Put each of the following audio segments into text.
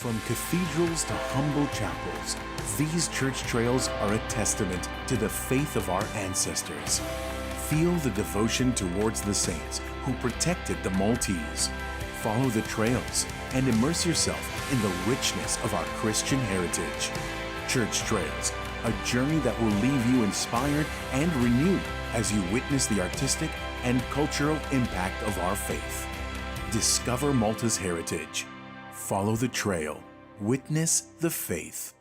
From cathedrals to humble chapels, these church trails are a testament to the faith of our ancestors. Feel the devotion towards the saints who protected the Maltese. Follow the trails and immerse yourself in the richness of our Christian heritage. Church Trails, a journey that will leave you inspired and renewed as you witness the artistic and cultural impact of our faith. Discover Malta's heritage. Follow the trail. Witness the faith.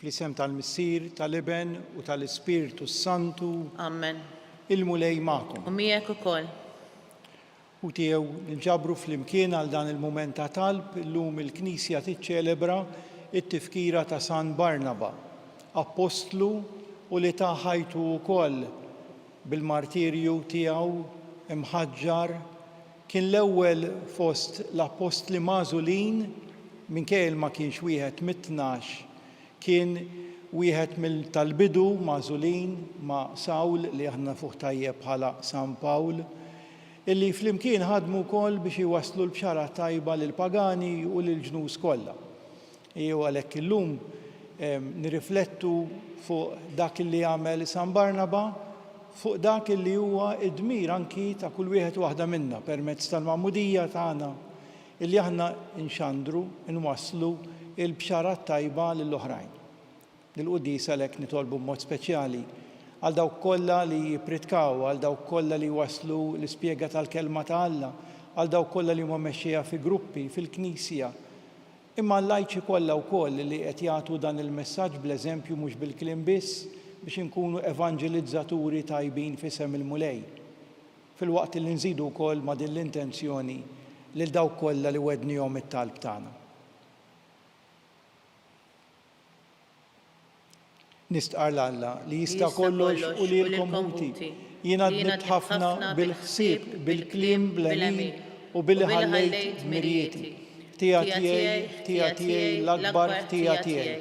Fl-isem tal-Missier, tal-Iben u tal-Ispiritu Santu. Amen. Il-mulej magħkom. U miegħek ukoll. U tiegħu nġabru fl-imkien għal dan il-mument ta' talb illum il-Knisja tiċċelebra it-tifkira ta' San Barnaba, apostlu u li ta' ħajtu wkoll bil-martirju tiegħu imħaġġar kien l-ewwel fost l-apostli magħżulin minkejl ma kienx wieħed mit-tnax. Kien wieħed tal-bidu magħżulin ma' Sawl li aħna fuq tajjeb bħala San Pawl, illi flimkien ħadmu wkoll biex iwasslu l-bxara tajba lil pagani u lil ġnus kollha. Jew għalhekk illum nirriflettu fuq dak li għamel San Barnaba, fuq dak li huwa id-dmir anki ta' kull wieħed waħda minna permezz tal-magħmudija tagħna illi aħna nxandru nwasslu il-bxara tajba lill-oħrajn. Lil-Qudies għalhekk nitolbu b'mod speċjali għal dawk kollha li jippritkaw, għal dawk kollha li waslu l-ispjega tal-kelma ta' Alla, għal dawk kollha li huma mexxija fi gruppi fil-Knisja. Imma l-lajċi kollha wkoll li qed jagħtu dan il-messaġġ bl-eżempju mhux bil-kliem biss biex inkunu evanġelizzaturi tajbin f'isem il-mulej. Filwaqt li nżidu wkoll ma' din l-intenzjoni lil dawk kollha li wednihom it-talb tagħna. Nistqar l-Alla li jista' kollox u li l-komputi. Jiena dnibt ħafna bil-ħsieb, bil-kliem, bl-għemil u bil-ħallejt mirjieti. Tija tiegħi l-akbar tija tiegħi.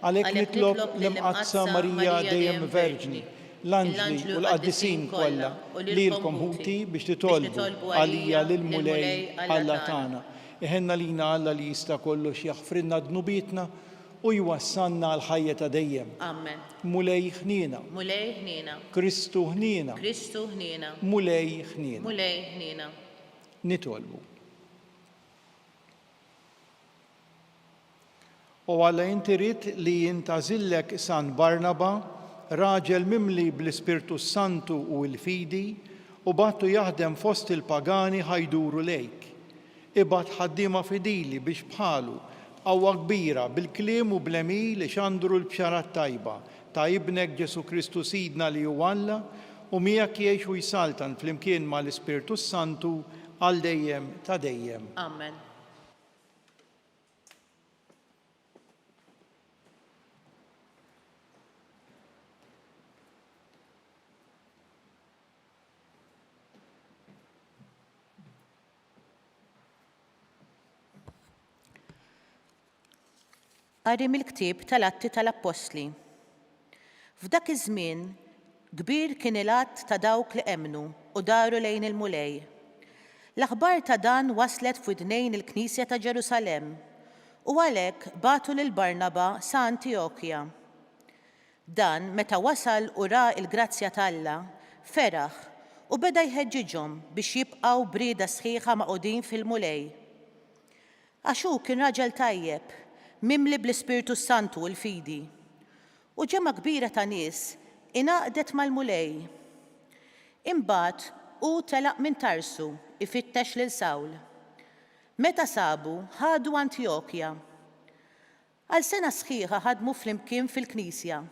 Għalhekk nitlob l-imqazza Marija dejjem Verġni, l-anġli u l-qaddisin kollha li l-komputi biex titolbu għalija lil-mulej Alla tagħna. Iħenna lina Alla li jista' kollox jaħfrilna dnubietna u jwassalna l-ħajja ta' dejjem. Amen. Mulej ħnina. Mulej ħnina. Kristu ħnina. Kristu ħnina. Mulej ħnina. Mulej ħnina. Nitolbu. U għalla inti rid li jintażillek San Barnaba, raġel mimli bl-Ispirtu Santu u l-fidi, u battu jaħdem fost il-pagani ħajduru lejk. Ibad ħaddiema fidili biex bħalu qawwa kbira bil-kliem u bl-għemil li xandru l-bxarat tajba ta' ibnek Ġesu Kristu Sidna li huwa Alla u miegħek jgħix u jsaltan flimkien mal-Ispirtu Santu għal dejjem ta' dejjem. Amen. Qari mill-ktieb tal-Atti tal-Apostli. F'dak iż-żmien kbir kien il-att ta' dawk li emnu u daru lejn il-mulej. L-aħbar ta' dan waslet f'widnejn il-Knisja ta' Ġerusalemm u għalhekk batu lil Barnaba sa Antiokkja. Dan meta wasal u ra il-grazzja t'Alla, feraħ u beda jħeġġiġhom biex jibqgħu brieda sħiħa maqudin fil-mulej. Għax hu kien raġel tajjeb, mimli bl-Ispirtu Santu u l-fidi. U ġemma kbira ta' nies inaqdet mal-mulej Imbagħad hu telaq minn Tarsu ifittex lil Sawl. Meta sabu ħadu Antjokja. Għal sena sħiħa ħadmu flimkien fil-Knisja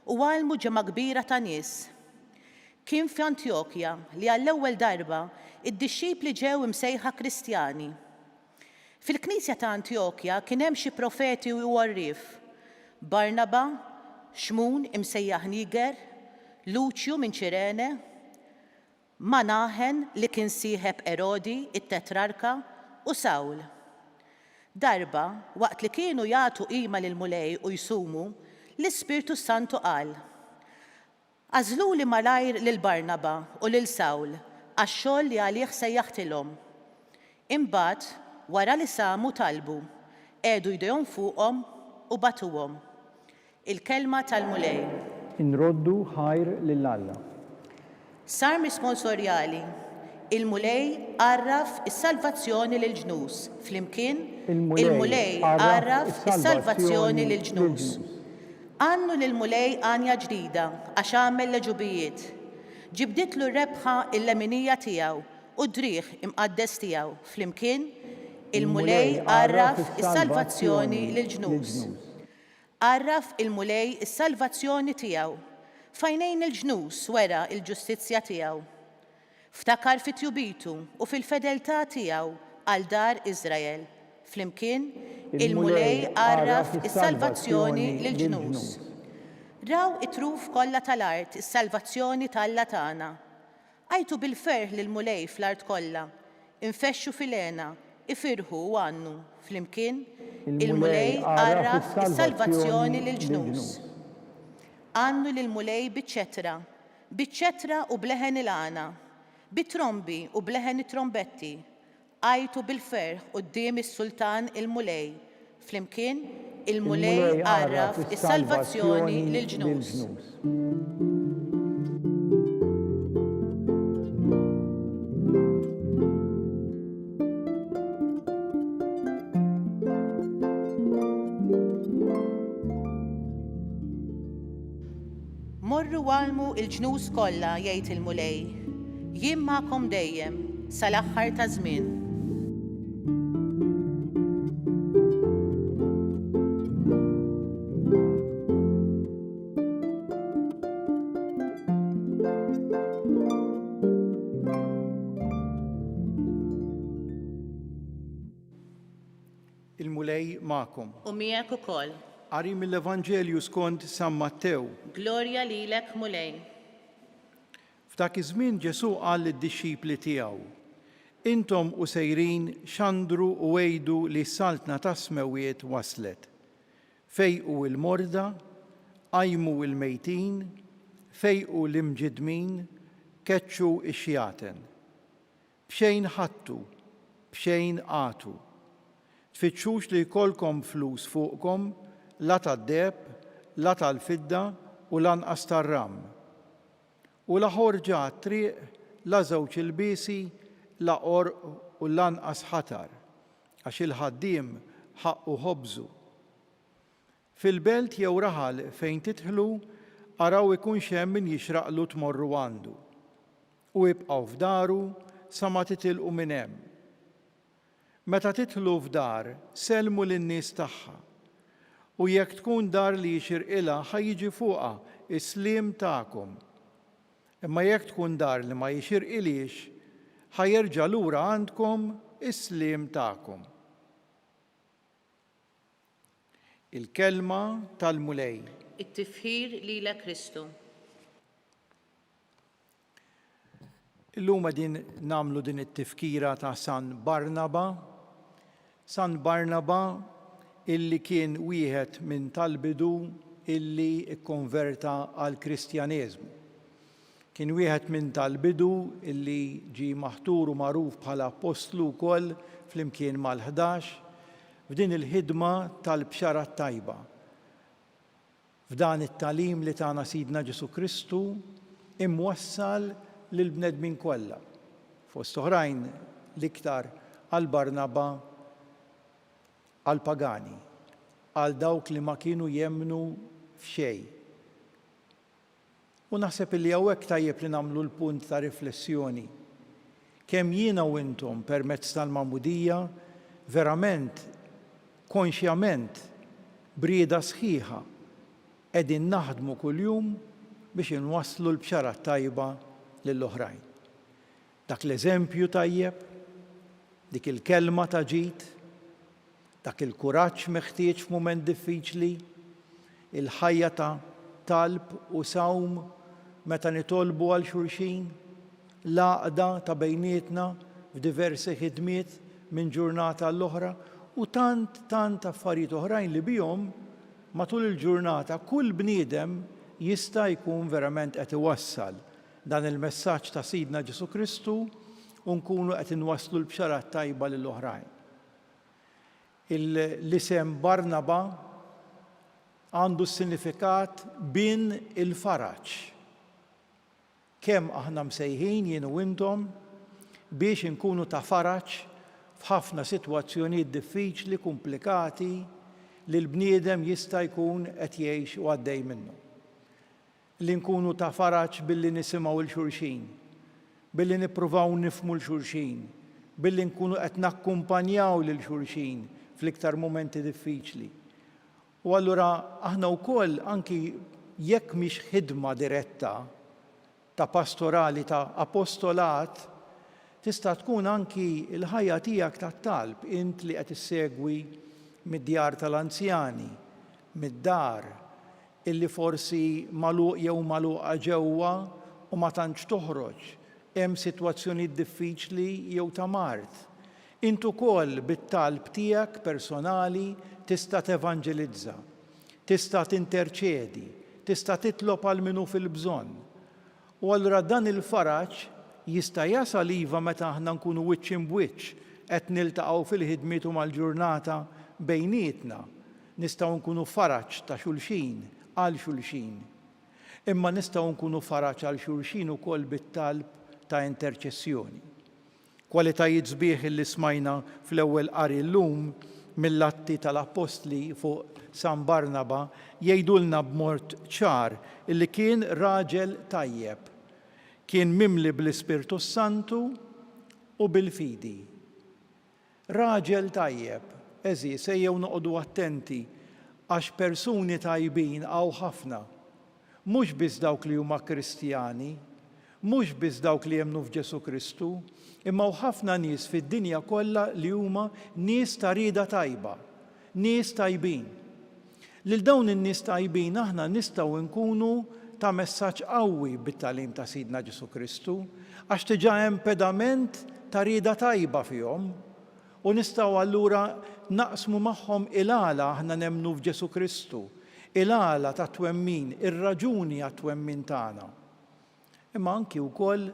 u għalmu ġemma kbira ta' nies. Kien f'Antjokja li għall-ewwel darba id-dixxipli ġew imsejħa Kristjani. Fil-Knisja ta' Antjokja kien hemm xi profeti u għarrief: Barnaba, Xmun imsejjaħ Niger, Luċju minn Ċirene, Manahen li kien sieħeb Erodi it-Tetrarka u Sawl. Darba, waqt li kienu jagħtu qima lil mulej u jsumu, l-Ispirtu Santu qal: Għażluli malajr lil Barnaba u lil Sawl għax-xogħol li għalih sejjaħtilhom. Imbagħad, wara li samu talbu, għedu jdejhom fuqhom u batuhom. Il-kelma tal-mulej. Inroddu ħajr lill-Alla. Sar risponsorjali. Il-mulej għarraf is-salvazzjoni lil ġnus. Flimkien, il-mulej għarraf is-salvazzjoni lil ġnus. Għannu lil-mulej għanja ġdida għax għamel leġubijiet. Ġibditlu rebħa il-leminija tiegħu u driħ imqaddes tiegħu. Flimkien, il-mulej għarraf is-salvazzjoni lil ġnus. Għarraf il-mulej is-salvazzjoni tiegħu. Fajnejn il-ġnus wera il-ġustizzja tiegħu. Ftakar fit-tjubitu u fil-fedeltà tiegħu għal dar Iżrael. Flimkien, il-mulej għarraf is-salvazzjoni lil-ġnus. Raw it-truf kollha tal-art is-salvazzjoni tal-Alla tagħna. Għajtu bil-ferħ lil-mulej fl-art kollha, infexxu fil-għena, ifirħu u għannu. Flimkien, il-mulej għarraf is-salvazzjoni lil-ġnus. Għannu lil-mulej biċ-ċetra u bleħen il-għana, bit-trombi u bleħen it-trombetti, għajtu bil-ferħ quddiem is-sultan il-mulej. Flimkien, il-mulej għarraf is-salvazzjoni lil-ġnus. Morru għalmu il-ġnus kollha jgħid il-mulej, jien magħkom dejjem sal-aħħar ta' żmien. Il-mulej magħkom. U miegħek ukoll. Qari mill-Evanġelju skont San Mattew. Glorja lilek, mulej. F'dak iż-żmien Ġesu qal lid-dixxipli tiegħu: Intom u sejrin xandru u għejdu li s-saltna ta' smewiet waslet. Fejqu il-morda, qajmu il-mejtin, fejqu l-imġidmin, keċċu ix-xjaten. B'xejn ħadtu, b'xejn qatu. Tfittxux li jkollkom flus fuqkom, la tad-deb, la tal-fidda u lanqas tar-ram. U la ħorġa triq, la żewġ ilbiesi, la qorq u lanqas ħatar, għax il-ħaddiem ħaqqu ħobżu. Fil-belt jew raħal fejn tidħlu, araw ikunx hemm min jixraqlu tmorru għandu. U ibqgħu f'daru sa ma titilqu minn hemm. Meta tidħlu f'dar, selmu lin-nies tagħha. U jekk tkun dar li jixirqilha ħajjiġi fuqha is-sliem tagħkom. Imma jekk tkun dar li ma jixirqilix, ħajerġa' lura għandkom is-sliem tagħkom. Il-kelma tal-mulej. It-tifħir lilek Kristu. Illum qegħdin nagħmlu din it-tifkira ta' San Barnaba. San Barnaba illi kien wieħed minn tal-bidu illi ikkonverta għal Kristjaneżmu. Kien wieħed minn tal-bidu illi ġie maħtur u magħruf bħala apostlu wkoll flimkien mal-11 f'din il-ħidma tal-bxara tajba. F'dan it-tagħlim li tagħna Sidna Ġesu Kristu imwassal lill-bnedmin kollha. Fost oħrajn l-iktar għal Barnaba, għal pagani, għal dawk li ma kienu jemmnu f'xejn. U naħseb li hawnhekk tajjeb li nagħmlu l-punt ta' riflessjoni. Kemm jiena u intom permezz tal-magħmudija verament konxjament brieda sħiħa qegħdin naħdmu kuljum biex inwasslu l-bxara tajba lill-oħrajn. Dak l-eżempju tajjeb, dik il-kelma ta' ġid, dak il-kuraġġ meħtieġ f'mument diffiċli, il-ħajja ta' talb u sawm meta nitolbu għal xulxin, l-għaqda ta' bejnietna f'diversi ħidmiet minn ġurnata l-oħra u tant affarijiet oħrajn li bihom matul il-ġurnata kull bniedem jista' jkun verament qed iwassal dan il-messaġġ ta' Sidna Ġesu Kristu u nkunu qed inwasslu l-bxara tajba lill-oħrajn. L-isem Barnaba għandu s-sinifikat bin il-faraġ. Kemm aħna msejħin jien u intom biex inkunu ta' faraġ f'ħafna sitwazzjonijiet diffiċli, komplikati li l-bniedem jista' jkun qed jgħix u għaddej minnu. Li nkunu ta' faraġ billi nisimgħu l-xulxin, billi nippruvaw nifhmu l-xulxin, billi nkunu qed nakkumpanjaw lil xulxin fl-iktar momenti diffiċli. U allura aħna wkoll anki jekk mhix ħidma diretta ta' pastorali ta' apostolat, tista' tkun anki l-ħajja tiegħek tat-talb int li qed issegwi mid-djar tal-anzjani, mid-dar illi forsi magħluq jew magħluqa ġewwa u ma tantx toħroġ, hemm sitwazzjonijiet diffiċli jew ta' mard. Int ukoll bit-talb tiegħek personali tista' tevanġelizza, tista' tinterċedi, tista' titlob għal minnu fil-bżonn. U allura dan il-faraġ jista' jasal iva meta aħna nkunu wiċċ imwiċċ qed niltaqgħu fil-ħidmiet u mal-ġurnata bejnietna. Nistgħu nkunu faraġ ta' xulxin għal xulxin. Imma nistgħu nkunu faraġ għal xulxin ukoll bit-talb ta' interċessjoni. Kwalitajiet sbieħ li smajna fl-ewwel qari llum mill-atti tal-Apostli fuq San Barnaba jgħidulna b'mod ċar illi kien raġel tajjeb, kien mimli bl-Ispirtu Santu u bil-fidi. Raġel tajjeb, eżis, ejjew noqogħdu attenti għax persuni tajbin hawn ħafna, mhux biss dawk li huma Kristjani, mhux biss dawk li jemmnu f'Ġesu Kristu, imma ħafna nies fid-dinja kollha li huma nies ta' rieda tajba, nies tajbin. Lil dawn in-nies tajbin aħna nistgħu nkunu ta' messaġġ qawwi bit-tagħlim ta' Sidna Ġesu Kristu, għax diġà hemm pedament ta' rieda tajba fihom u nistgħu allura naqsmu magħhom il-għala aħna nemmnu f'Ġesu Kristu, il-għala ta' twemmin, ir-raġuni għat-twemmin tagħna. Imma anki wkoll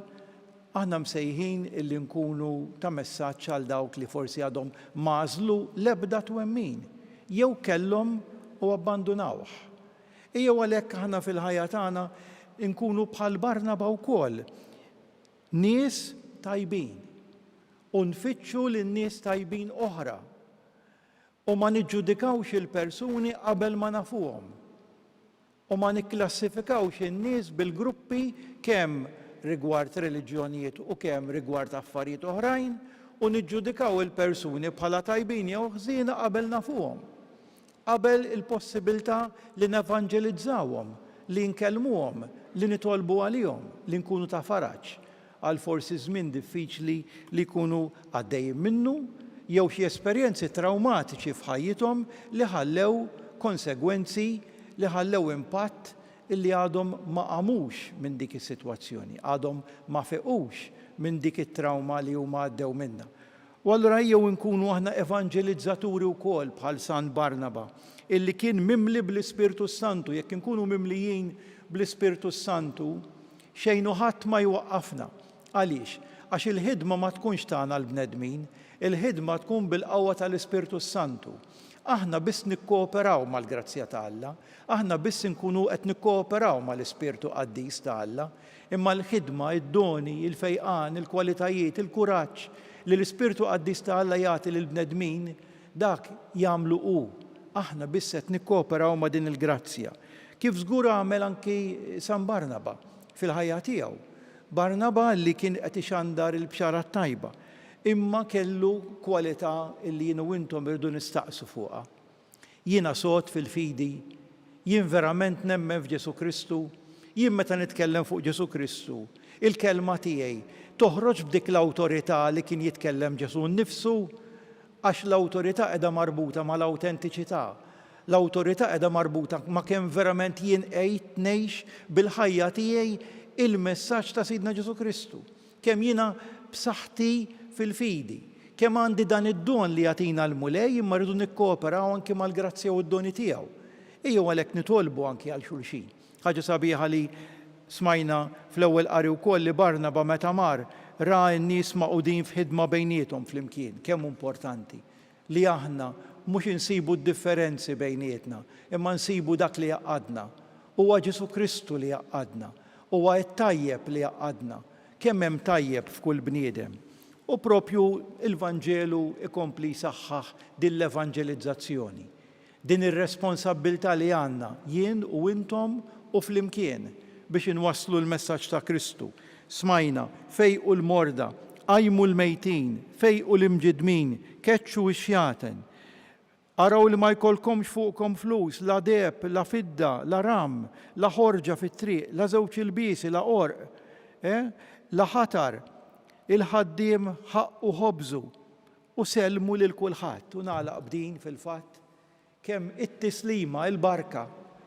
aħna msejħin illi nkunu ta' messaġġ għal dawk li forsi għadhom mażlu l-ebda twemmin, jew kellhom u abbandunawh. Ejjew għalhekk aħna fil-ħajja tagħna nkunu bħal Barnaba wkoll, nies tajbin, u nfittxu lin-nies tajbin oħra u ma niġġudikawx il-persuni qabel ma nafuhom. U ma nikklassifikawx in-nies bil-gruppi kemm rigward reliġjonijiet u kemm rigward affarijiet oħrajn u niġġudikaw il-persuni bħala tajbin jew ħżiena qabel nafuhom. Qabel il-possibilità li nevanġelizzawhom, li nkellmuhom, li nitolbu għalihom, li nkunu ta' faraġġ għal forsi żmien diffiċli li jkunu għaddejjin minnu jew xi esperjenzi trawmatiċi f'ħajjithom li ħallew konsegwenzi, li ħallew impatt illi għadhom ma qamux minn dik is-sitwazzjoni, għadhom ma fequx minn dik it-trawma li huma għaddew minnha. U allura jew nkunu aħna evanġelizzaturi wkoll bħal San Barnaba, illi kien mimli bl-Ispirtu Santu, jekk inkunu mimlijin bl-Ispirtu Santu, xejn u ħadd ma jwaqqafna. Għaliex? Għax il-ħidma ma tkunx tagħna l-bnedmin, il-ħidma tkun bil-qawwa tal-Ispirtu Santu. Aħna biss nikkooperaw mal-grazzja ta' Alla, aħna biss nkunu qed nikkooperaw mal-Ispirtu Qaddis ta' Alla, imma l-ħidma, id-doni, il-fejqan, il-kwalitajiet, il-kuraġġ li l-Ispirtu Qaddis ta' Alla jagħti lill-bnedmin, dak jagħmlu hu. Aħna biss qed nikkooperaw ma' din il-grazzja. Kif żgur għamel anki San Barnaba fil-ħajja tiegħu. Barnaba li kien qed ixandar il-bxara tajba, imma kellu kwalità li jien u intom irdu nistaqsu fuqha. Jiena sod fil-fidi, jien verament nemmen f'Ġesu Kristu, jien meta nitkellem fuq Ġesu Kristu, il-kelma tiegħi toħroġ b'dik l-awtorità li kien jitkellem Ġesu nnifsu, għax l-awtorità qiegħda marbuta mal-awtentiċità. L-awtorità qiegħda marbuta ma' kemm verament jien qed ngħix bil-ħajja tiegħi il-messaġġ ta' Sidna Ġesu Kristu. Kemm jiena b'saħħti fil-fidi, kemm għandi dan id-don li jagħtina l-mulej imma rridu nikkooperaw anke mal-grazzja u d-doni tiegħu. Ejjew għalhekk nitolbu anke għal xulxin. Ħaġa sabiħa li smajna fl-ewwel qari wkoll li Barnaba meta mar ra n-nies maqudin f'ħidma bejniethom flimkien. Kemm importanti li aħna mhux insibu d-differenzi bejnietna, imma nsibu dak li jaqadna. Huwa Ġesu Kristu li jaqadna, huwa t-tajjeb li jaqadna. Kemm hemm tajjeb f'kull bniedem. U propju il-Vanġelu ikompli jsaħħaħ din l-evanġelizzazzjoni. Din ir-responsabbiltà li għandna jien u intom u flimkien biex inwasslu l-messaġġ ta' Kristu. Smajna fejqu l-morda, qajmu l-mejtin, fejqu l-imġidmin, keċċu x-xjaten. Araw li ma jkollkomx fuqkom flus, la deb, la fidda, la ram, la ħorġa fit-triq, la żewġ ilbiesi, la qorq, la ħatar, il-ħaddiem ħaqqu ħobżu u selmu lil kulħadd. U nagħlaq b'din fil-fatt kemm it-tislima, il-barka,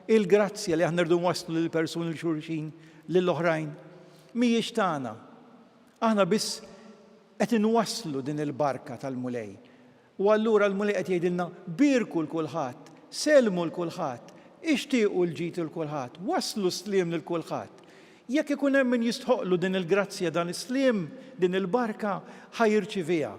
il-grazzja li aħna rridu nwasslu lil persuni l-xulxin lill-oħrajn mhijiex tagħna. Aħna biss qed inwasslu din il-barka tal-mulej. U allura l-mulej qed jgħidilna birku l-kulħadd, selmu l-kulħadd, ixtiequ l-ġid l-kulħadd, waslu sliem lil kulħadd. Jekk ikun hemm min jistħoqlu din il-grazzja, dan is-sliem, din il-barka ħajirċiviha.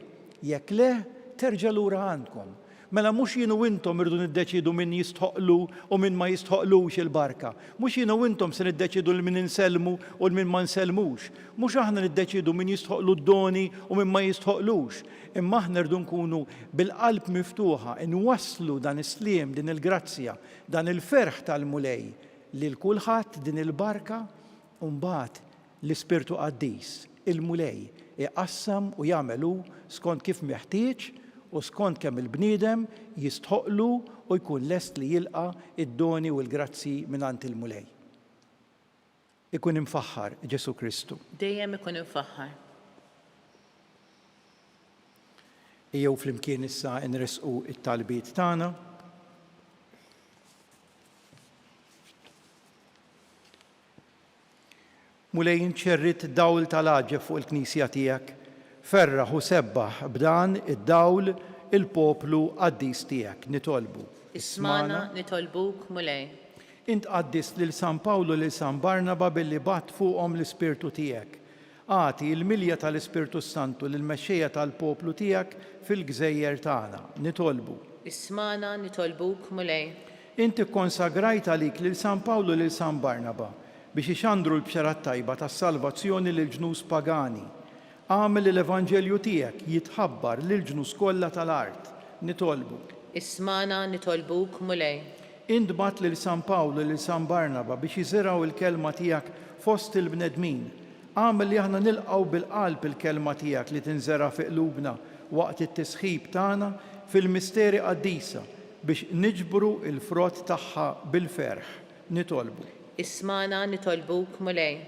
Jekk le, terġa' lura għandkom. Mela mhux jien u intom irdu niddeċidu min jistħoqlu u min ma jistħoqlux il-barka. Mhux jien u intom se niddeċidu l min insellmu u l-min ma nsellmux. Mhux aħna niddeċidu min jistħoqlu d-doni u min ma jistħoqlux. Imma aħna rridu nkunu bil-qalb miftuħa inwasslu dan is-sliem, din il-grazzja, dan il-ferħ tal-mulej lil kulħadd din il-barka u mbagħad l-Ispirtu Qaddis, il-mulej, iqassam u jagħmelu skont kif meħtieġ u skont kemm il-bniedem jistħoqlu u jkun lest li jilqa' id-doni u l-grazzi mingħand il-mulej. Ikun imfaħħar Ġesu Kristu. Dejjem ikun imfaħħar. Ejjew flimkien issa nresqu it-talbiet tagħna. Mulej inċerrit dawl tal-għaġeb fuq il-Knisja tiegħek. Ferraħ u sebbaħ b'dan id-dawl il-poplu qaddis tiegħek nitolbu. Ismana nitolbuk mulej. Int qaddis lil San Pawlu lil San Barnaba billi batt fuqhom l-Ispirtu tiegħek. Għati il-milja tal-Ispirtu Santu lil mexxejja tal-poplu tiegħek fil-gżejjer tagħna nitolbu. Ismana nitolbuk mulej. Inti konsagrajt għalik lil San Pawlu lil San Barnaba biex ixandru l-bxara tajba tas-salvazzjoni lil ġnus pagani. Għamel l-Evanġelju tiegħek jitħabbar lil ġnus kollha tal-art nitolbu. Ismana nitolbuk mulej. Intbat lil San Pawlu lil San Barnaba biex jiżiraw il-kelma tiegħek fost il-bnedmin. Għamel li aħna nilqgħu bil-qalb il-kelma tiegħek li tinżera fi qlubna waqt it-tisħib tagħna fil-misteri qaddisa biex niġbru il-frott tagħha bil-ferħ nitolbu. Ismana nitolbuk mulej.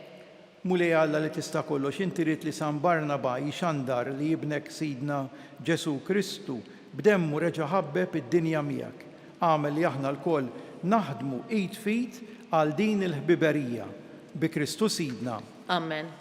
Mulej Alla li tista' kollox, inti rid li San Barnaba jixandar li jibnek Sidna Ġesu Kristu b'demmu reġa' ħabbeb id-dinja miegħek. Għamel li aħna lkoll naħdmu id fit għal din il-ħbiberija bi Kristu Sidna. Amen.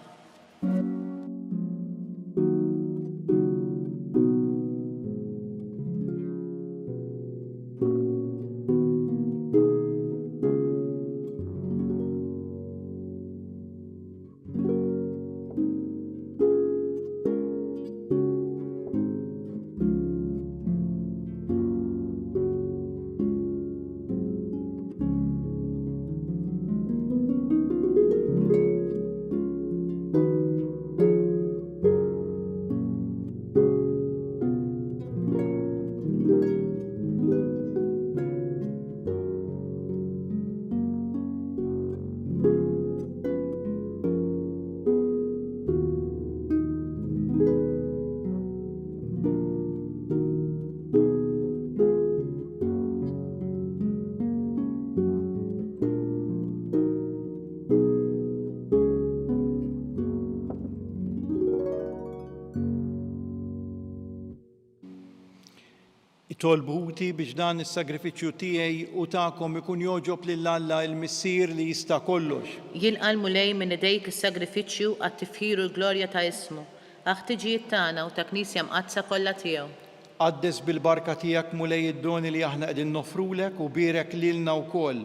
Tolbuti biex dan is-sagrifiċċju tiegħi u tagħkom ikun joġob lil Alla il-Missier li jista' kollox. Jilqa' l-mulej minn idejk is-sagrifiċċju għat-tifħir u l-glorja ta' ismu, ħtiġijiet tagħna u ta' Knisja mqazza kollha tiegħu. Qaddes bil-barka tiegħek mulej id-doni li aħna qegħdin nofrulek u bierek lilna wkoll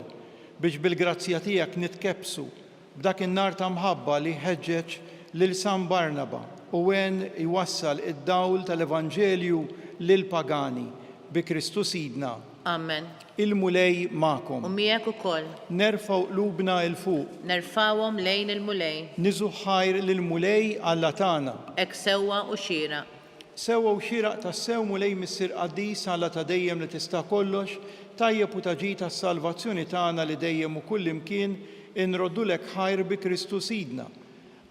biex bil-grazzja tiegħek nitkebsu b'dak in-nar ta' mħabba li ħeġġeġ lil San Barnaba u wen iwassal id-dawl tal-Evanġelju lil pagani bi Kristu Sidna. Amen. Il-mulej U magħkom. miegħek ukoll. Nerfgħu qlubna il fuq. Nerfawhom lejn il-mulej. Niżu ħajr lill-mulej Alla tagħna. Hekk sewwa u xieraq. Sewwa u xieraq tas-sew mulej Missier Qaddis Alla ta' dejjem li tista' kollox, tajjeb u taġi tas-salvazzjoni tagħna li dejjem u kull imkien inroddulek ħajr bi Kristu Sidna.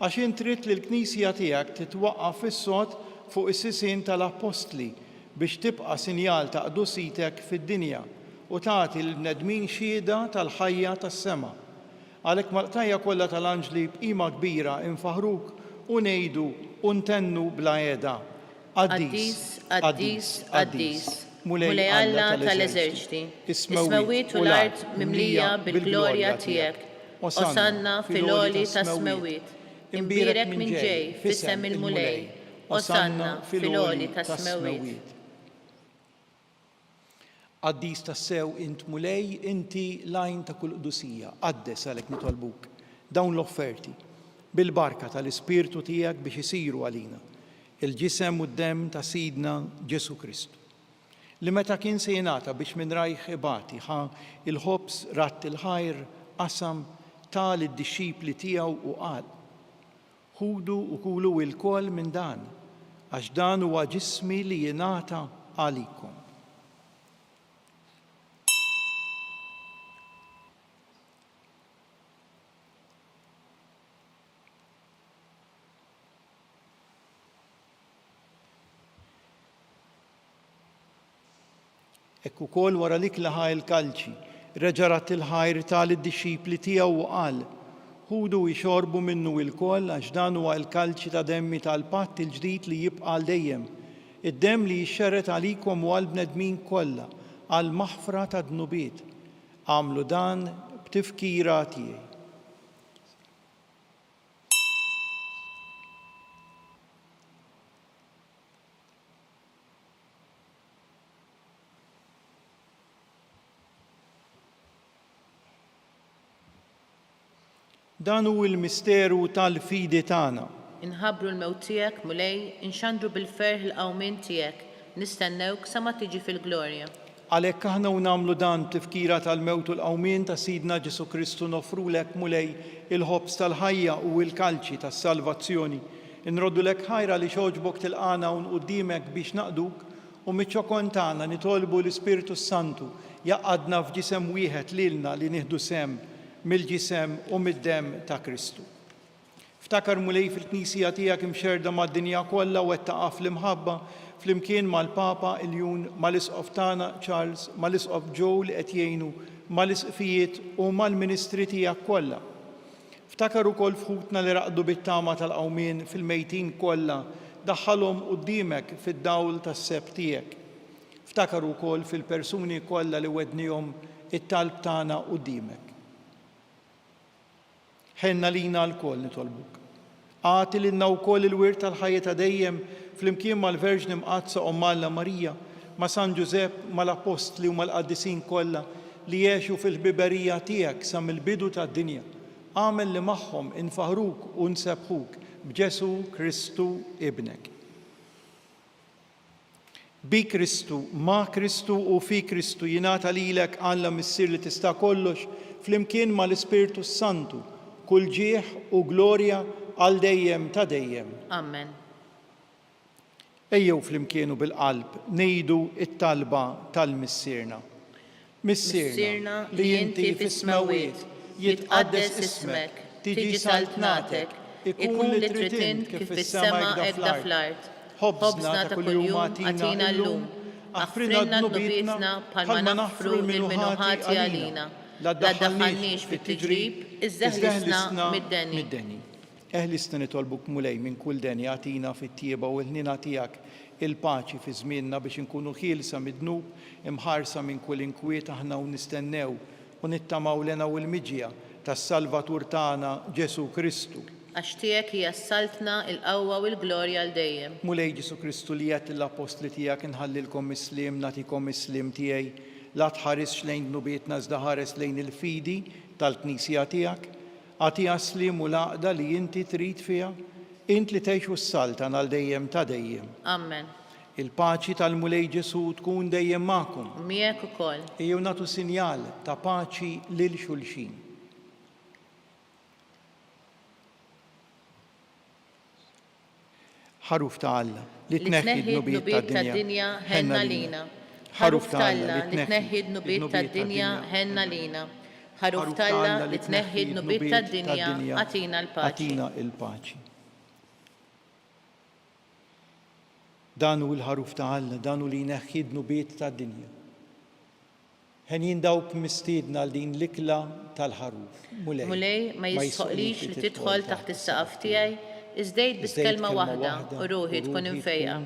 Għax intrid li l-Knisja tiegħek titwaqqaf fis-sod fuq is-sisien tal-Apostli biex tibqa' sinjal ta' qdusitek fid-dinja u tagħti l-bnedmin xhieda tal-ħajja tas-sema. Għalhekk mal-qtajja kollha tal-anġli b'qima kbira infaħruk u ngħidu u ntennu bla qiegħda. Qaddis, Qaddis, Qaddis. Mulej Alla tal-eżerċiti. Is-smewwiet u l-art mimlija bil-glorja tiegħek. Osanna fil-għoli tas-smewwiet. Imbierek minn ġej f'isem il-mulej. Osanna fil-għoli tas-smewwiet. Qaddis tas-sew int mulej, inti lajn ta' kull qdusija. Qaddes għalhekk nitolbuk dawn l-offerti bil-barka tal-Ispirtu tiegħek biex isiru għalina il-ġisem u d-demm ta' Sidna Ġesu Kristu. Li meta kien se jingħata biex minn rajħ ibati ħa il-ħobs ratt il-ħajr qasam tal id-dixxipli tiegħu u qal: ħudu u kulu il-koll minn dan, għax dan huwa ġismi li jingħata għalikom. Ekk ukoll wara lik laħa il-kalċi, reġarat il-ħajr tal-id-dixxipli tiegħu u qal: ħudu jxorbu minnu il-koll għax dan huwa l-kalċi ta' demmi tal-patt il-ġdid li jibqa' għal dejjem. Id-demm li jixxerret għalikom u għall-bnedmin kollha għal maħfra ta' dnubiet. Għamlu dan b'tifkira tiegħi. Dan hu l-misteru tal-fidi tagħna. Inħabbru l-mewt tiegħek mulej, inxandru bil-ferħ il-qawmien tiegħek, nistennewk sa ma tiġi fil-glorja. Għalhekk aħna u nagħmlu dan tifkira tal-mewt u l-qawmien ta' Sidna Ġesu Kristu nofrulek mulej il-ħobs tal-ħajja u l-kalċi tas-salvazzjoni. Inroddulek ħajra li xoġbok tilqana u qudiemek biex naqduk u miċ-ċokon tagħna nitolbu l-Ispiritu Santu jaqadna f'ġisem wieħed lilna li nieħdu sem mill-ġisem u mid-demm ta' Kristu. Ftakar mulej fil-Knisja tiegħek imxerda mad-dinja kollha u qed taqa' fl-imħabba flimkien mal-Papa Iljun, mal-Isqof tagħna Charles, mal-Isqof Joe li qed jgħinu, mal-isqfijiet u mal-ministri tiegħek kollha. Ftakar ukoll fħutna li raqdu bit-tama tal-qawmien fil-mejtin kollha daħħalhom quddiemek fid-dawl tas-seb tiegħek. Ftakar ukoll fil-persuni kollha li wednihom it-talb tagħna quddiemek. Ħenna lina l-koll nitolbuk. Għati lilna wkoll il-wirt tal-ħajja ta' dejjem flimkien mal-Verġni Mqazza Ommalla Marija, ma' San Ġusepp, mal-Apostli u mal-Qaddisin kollha li jgħixu fil-ħbiberija tiegħek sa mill-bidu tad-dinja. Għamel li magħhom infaħruk u nsebħuk b'Ġesu Kristu ibnek. Bi Kristu, ma' Kristu u fi Kristu jingħata lilek Alla Missier li tista' kollox flimkien mal-Ispirtu Santu kull ġieħ u glorja għal dejjem ta' dejjem. Amen. Ejjew flimkienu bil-qalb ngħidu it-talba tal-Missierna. Missierna li inti fis-smewwiet jitqaddes ismek, tiġi saltnatek, ikun li trid kif fis-sema hekk fl-art. Ħobżna ta' kuljum atina llum, aħfrinna d-nubietna bħalma naħfru l-minuħati għalina. La daħħalniex fit-tiġrib, iżdeħlisna mid-deni. Eħlisna nitolbuk mulej minn kull deni għatina fit-tieba u l-ħnina tiegħek il-paċi fi żmienna biex inkunu ħielsa mid-dnub, imħarsa minn kull inkwiet aħna u nistennew u nittamaw lena u l-miġja tas-Salvatur tagħna Ġesu Kristu. Għax tiegħek hija s-saltna, il-qawwa u l-glorja għal dejjem. Mulej Ġesu Kristu li għedt l-apostli tiegħek inħallilkom islim, nagħtikom islim tiegħi, la tħarisx lejn dnubietna iżda ħares lejn il-fidi tal-Knisja tiegħek, għatiha slim u l-għaqda li inti trid fiha, int li tgħixu s-saltan għal dejjem ta' dejjem. Amen. Il-paċi tal-Mulej Ġesu tkun dejjem magħkom. Miegħek ukoll. Ejjew nagħtu sinjal ta' paċi lil xulxin. ħaruf ta' Alla li tneħħi d-nubiet tad-dinja ħenna lina. ħaruf ta' Alla li tneħħi d-nubiet tad-dinja ħenna lina. ħaruf ta' Alla li tneħħi d-nubiet tad-dinja għatina l-paċi. Għatina l-paċi. Dan hu l-ħaruf ta' Alla, dan hu li jneħħi d-nubiet tad-dinja. Ħen jindawb mistiedna għal din l-ikla tal-ħaruf. Mulej ma jisħoqlix li tidħol taħt is-saqaf tiegħi, iżdejt bis kelma waħda u ruħi tkun imfejqa.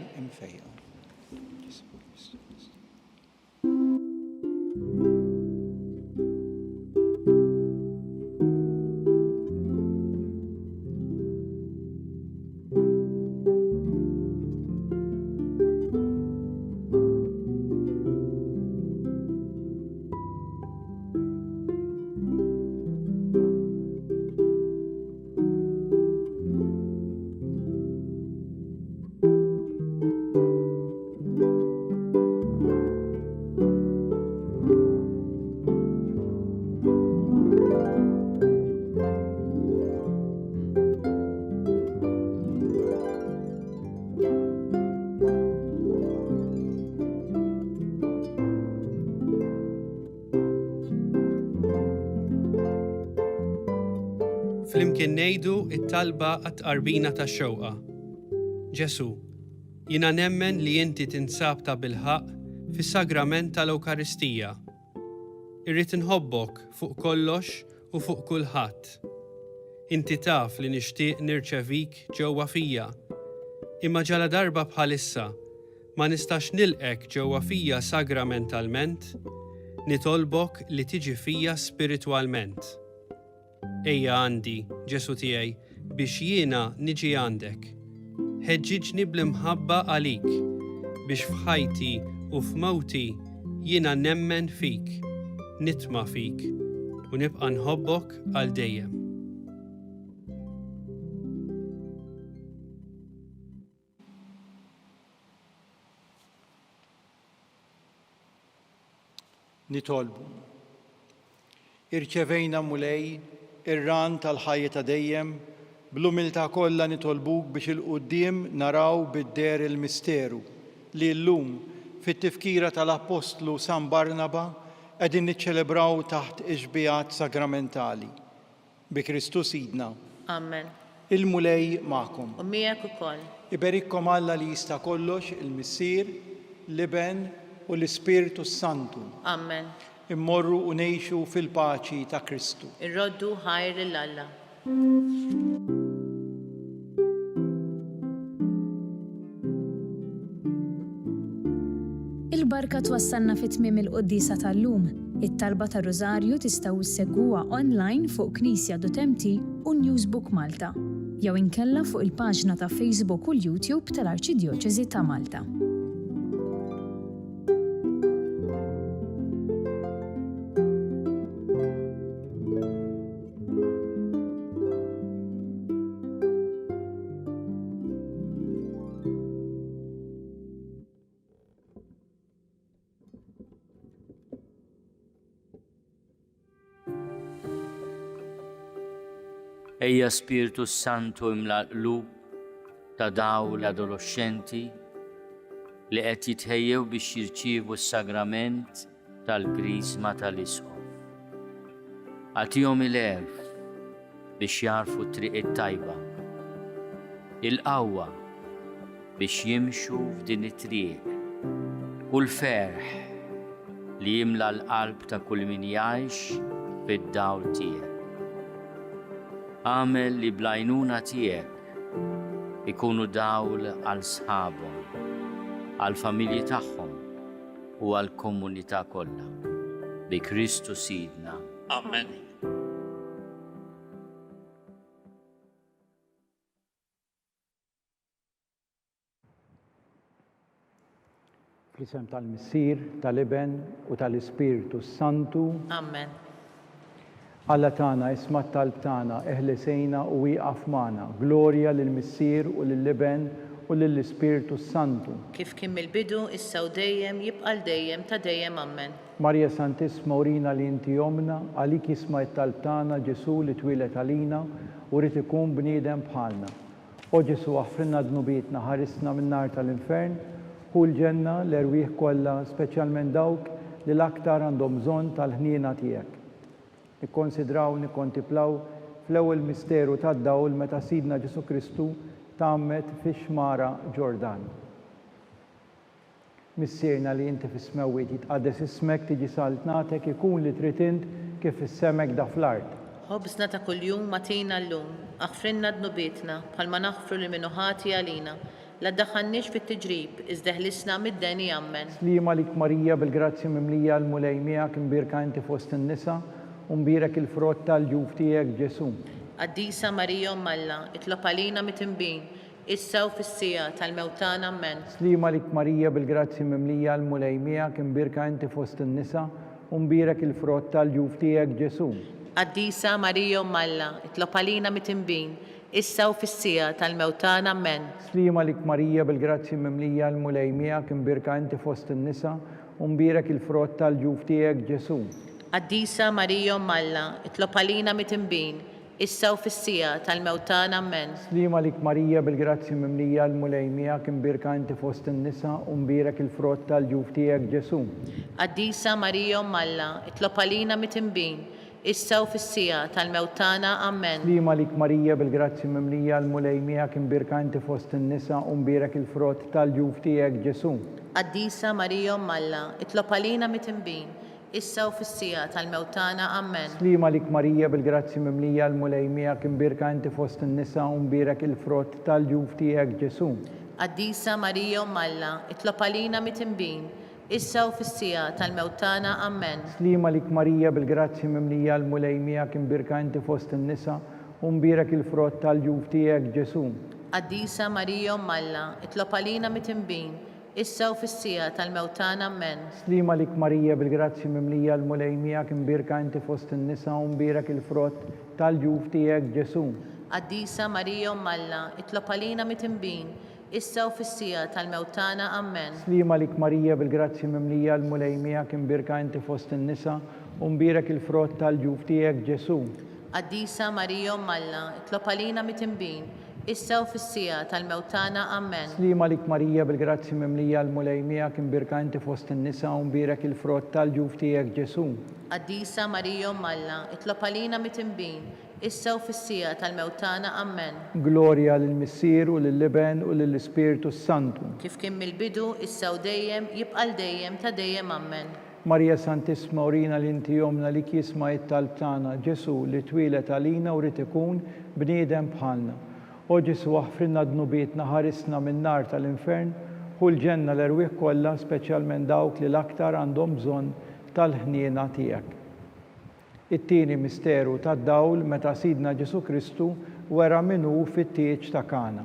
Flimkien ngħidu t-talba għat-tqarbina tax-xewqa. Ġesu, jiena nemmen li inti tinsab ta' bilħaq fis-sagrament tal-Ewkaristija. Irrid inħobbok fuq kollox u fuq kulħadd. Inti taf li nixtieq nirċevik ġewwa fija, imma ġala darba bħalissa ma nistax nilqek ġewwa fija sagramentalment, nitolbok li tiġi fija spiritwalment. Ejja għandi, Ġesu tiegħi, biex jiena niġi għandek. Ħeġġiġni bl-imħabba għalik, biex f'ħajti u f'mewti jiena nemmen fik, nitma' fik u nibqa' nħobbok għal dejjem. Nitolbu. Irċevejna Mulej ir-ran tal-ħajja ta' dejjem, bl-umiltà kollha nitolbuk biex il-qudiem naraw bid-der il-misteru li llum fit-tifkira tal-Apostlu San Barnaba qegħdin niċċelebraw taħt iġbijat sagramentali. Bi Kristu Sidna. Amen. Il-Mulej magħkom. U miegħek ukoll. Iberikkom Alla li jista' kollox, il-Missier, l-Iben u l-Ispiritu Santu. Amen. Immorru u ngħixu fil-paċi ta' Kristu. Irroddu ħajr lill-Alla. Il-barka twassalna fit-tmiem il-qoddisa tal-lum. It-talba ta' Rożarju tistgħu issegwuha online fuq Knisja.mt u Newsbook Malta, jew inkella fuq il-paġna ta' Facebook u l-YouTube tal-Arċidjoċeżi ta' Malta. Ejja Spiritu Santu imla l-qlub ta' daw l-adolescenti li qed jitħejjew biex jirċievu s-sagrament tal-Krisma tal-Isħof. Għatihom il-għerf biex jarfu t-triq it-tajba, il-qawwa biex jimxu f'din it-triq u l-ferħ li jimla l-qalb ta' kull min jgħix fid-dawl tiegħek. Għamel li blajnuna tiegħek ikunu dawl għal sħabhom għall-familji tagħhom u għall-komunità kollha. Bi Kristu Sidna. Amen. Fl-isem tal-Missier, tal-Iben u tal-Ispiritu Santu. Amen. Alla tagħna isma' t-talb tagħna eħlisejna u wieqaf magħna. Glorja lill-Missier u lill-Iben u lill-Ispiritu Santu. Kif kien mill-bidu, issa u dejjem, jibqa' dejjem ta' dejjem. Amen. Marja Santisma urina li inti jomna, għalik jisma' t-talb tagħna Ġesu li twilet għalina u rid ikun bniedem bħalna. O Ġesu għaffrinna dnubietna, ħarisna min-nar tal-infern, u l-ġenna l-erwieħ kollha, speċjalment dawk li l-aktar għandhom bżonn tal-ħniena tiegħek. Nikkonsidraw, nikkontiplaw fl-ewwel misteru tad-dawl meta Sidna Ġesu Kristu tammet fix-xmara Ġordan. Missierna li inti fis-smewwiet jitqaddes ismek tiġi saltnatek ikun li trid int kif issemek da fl-art. Ħobżna ta' kuljum matina llum, aħfrinna dnubietna bħalma naħfru li minnu ħati għalina. La ddaħħalniex fit-tiġrib, iżda ħlisna mid-deni. Amen. Slima lik Marija bil-grazzja mimlija l-mulej miegħek imbirka inti fost in-nisa u mbirek il-frott tal-ġuf tiegħek Ġesu. Qaddisa Marija Alla, itlob għalina mit-imbin, issa u fis-sija tal-mewtana. Amen. Slima lik Marija bil-grazzja mimlija l-mulej miegħek imbirka inti fost in-nisa u mbirek il-frott tal-ġuf tiegħek Ġesu. Qaddisa Marija Alla, itlob għalina mit-imbin, issa u fis-sija tal-mewtana. Amen. Slima lik Marija bil-grazzja mimlija l-mulej miegħek imbirka inti fost in-nisa u mbirek il-frott tal-ġuf tiegħek Ġesu. Qaddisa Marija Alla, itlob għalina mit-imbin, issa u fis-sija tal-mewtana. Amen. Slima lik Marija bil-grazzja mimlija l-mulej miegħek imbirka inti fost in-nisa u mbirek il-frott tal-ġuf tiegħek Ġesu. Qaddisa Marija Alla, itlob għalina mit-imbin, issa u fis-sija tal-mewtana. Amen. Slima lik Marija bil-grazzja mimlija l-mulej miegħek imbirka inti fost in-nisa u mbirek il-frott tal-ġuf tiegħek Ġesu. Qaddisa Marija Alla, itlob għalina mit-imbin, issa u fis-sija tal-mewtana. Amen. Slima lik Marija bil-grazzja mimlija l-mulej miegħek imbirka inti fost in-nisa u mbirek il-frott tal-ġuf tiegħek Ġesu. Qaddisa Marija Alla, itlob għalina mit-imbin, issa u fis-sija tal-mewtana. Amen. Slima lik Marija bil-grazzja mimlija l-mulej miegħek imbirka inti fost in-nisa u mbirek il-frott tal-ġuf tiegħek Ġesu. Qaddisa Marija Alla, itlob għalina mit-imbin, issa u fis-sija tal-mewtana. Amen. Slima lik Marija bil-grazzja mimlija l-mulej miegħek imbirka inti fost in-nisa u mbirek il-frott tal-ġuf tiegħek Ġesu. Qaddisa Marija Alla, itlob għalina mit-imbin, issa u fis-sija tal-mewtana. Amen. Slima lik Marija bil-grazzja mimlija l-mulej miegħek imbirka inti fost in-nisa u mbirek il-frott tal-ġuf tiegħek Ġesu. Qaddisa Marija Alla, itlob għalina mit-imbin, issa u fis-sija tal-mewtana. Amen. Slima lik Marija bil-grazzja mimlija l-mulej miegħek imbirka inti fost in-nisa u mbirek il-frott tal-ġuf tiegħek Ġesu. Qaddisa Marija Alla, itlob għalina mit-imbin, issa u fis-sija tal-mewtana. Amen. Glorja lill-Missier u lill-Iben u lill-Ispiritu Santu. Kif kien mill-bidu, issa u dejjem, jibqa' dejjem ta' dejjem. Amen. Marja Santisma urina li inti jomna li jisma' t-talb tagħna Ġesu li twilet għalina u rid ikun bniedem bħalna. O Ġesu aħfrinna dnubietna, ħarisna min-nar tal-infern u l-ġenna l-erwieħ kollha, speċjalment dawk li l-aktar għandhom bżonn tal-ħniena tiegħek. It-tieni misteru tad-dawl meta Sidna Ġesu Kristu wera min hu fit-tieġ ta' Kana.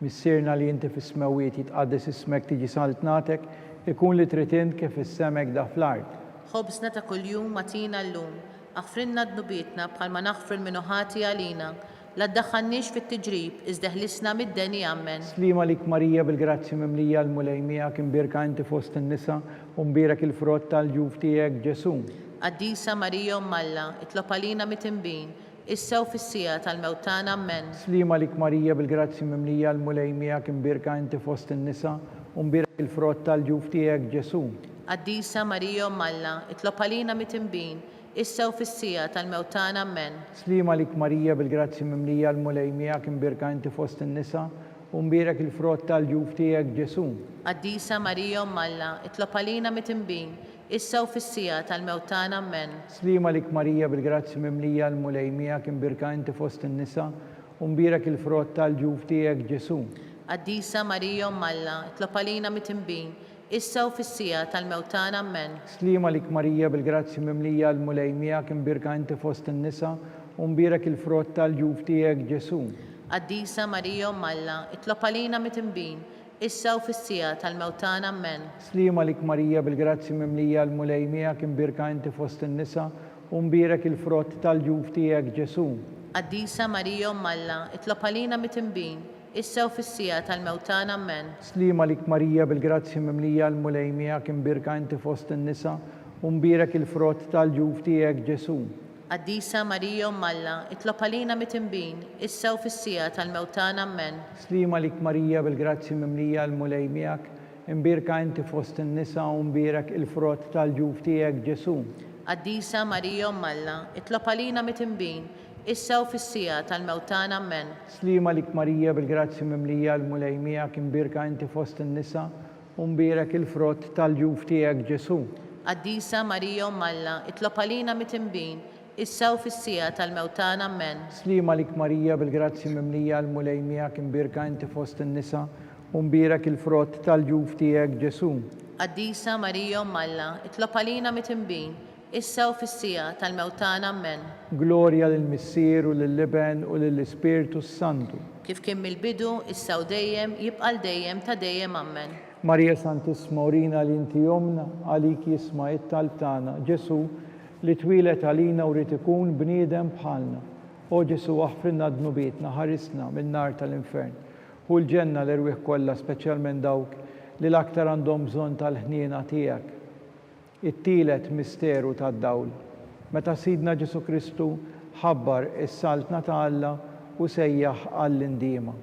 Missierna li inti fis-smewwiet jitqaddes ismek tiġi saltnatek ikun li trid int kif issemek da fl-art. Ħobżna ta' kuljum matina llum, aħfrinna dnubietna bħalma naħfru minnu ħati għalina. La ddaħħalniex fit-tiġrib, iżda ħlisna mid-deni. Amen. Slima lik Marija bil-grazzja mimlija l-mulej miegħek imbirka inti fost in-nisa u mbirek il-frott tal-ġuf tiegħek Ġesu. Qaddisa Marija Alla, itlob għalina mit-imbin, issa u fis-sija tal-mewtana. Amen. Slima lik Marija bil-grazzja mimlija l-mulej miegħek imbirka inti fost in-nisa u mbirek il-frott tal-ġuf tiegħek Ġesu. Qaddisa Marija Alla, itlob għalina mit-imbin, issa u fis-sija tal-mewtana. Amen. Slima lik Marija bil-grazzja mimlija l-mulej miegħek imbirka inti fost in-nisa u mbirek il-frott tal-ġuf tiegħek Ġesu. Qaddisa Marija Alla, itlob għalina mit-imbin, issa u fis-sija tal-mewtana. Amen. Slima lik Marija bil-grazzja mimlija l-mulej miegħek imbirka inti fost in-nisa u mbirek il-frott tal-ġuf tiegħek Ġesu. Qaddisa Marija Umm Alla, itlob għalina mit-tinbin, issa u fis-sija tal-mewtana Amen. Slima lik Marija bil-grazzi mimlija l-mulej miegħek imbirka inti fost in-nisa u mbirek il-frott tal-ġuf tiegħek Ġesu. Qaddisa Marija Umm Alla, itlob għalina mit-tinbin, issa u fis-sija tal-mewtana Amen. Slima lik Marija bil-grazzi mimlija l-mulej miegħek imbirka inti fost in-nisa u mbirek il-frott tal-ġuf tiegħek Ġesu. Qaddisa Marija Umm Alla, itlob għalina mit-tinbin, issa u fis-sija tal-mewtana Amen. Slima lik Marija bil-grazzi mimlija l-mulej miegħek imbirka inti fost in-nisa u mbirek il-frott tal-ġuf tiegħek Ġesu. Qaddisa Marija Umm Alla, itlob għalina mit-tinbin, issa u fis-sija tal-mewtana Amen. Slima lik Marija bil-grazzi mimlija l-mulej miegħek imbirka inti fost in-nisa u mbirek il-frott tal-ġuf tiegħek Ġesu. Qaddisa Marija Umm Alla, itlob għalina mit-tinbin, issa u fis-sija tal-mewtana Amen. Slima lik Marija bil-grazzi mimlija l-mulej miegħek imbirka inti fost in-nisa u mbirek il-frott tal-ġuf tiegħek Ġesu. Qaddisa Marija Umm Alla, itlob għalina mit-tinbin, issa u fis-sija tal-mewtana Amen. Slima lik Marija bil-grazzi mimlija l-mulej miegħek imbirka inti fost in-nisa u mbirek il-frott tal-ġuf tiegħek Ġesu. Qaddisa Marija Umm Alla, itlob għalina mit-tinbin, issa u fis-sija tal-mewtana Amen. Glorja lill-Missier u lill-Liben u lill-Ispiritu Santu. Kif kien mill-bidu, issa u dejjem, jibqa' l-dejjem ta' dejjem Amen. Marija Santisma urina li inti jomna għalik jisma' it-talb tagħna. Ġesu li twilet għalina u rid ikun bniedem bħalna. O Ġesu aħfrinna dnubietna, ħarisna min-nar tal-infern. U l-ġenna l-irwieħ kollha speċjalment dawk li l-aktar għandhom bżonn tal-ħniena tiegħek. It-tielet misteru tad-dawl. Meta Sidna Ġesu Kristu ħabbar is-saltna ta' Alla u sejjaħ għall-indiema.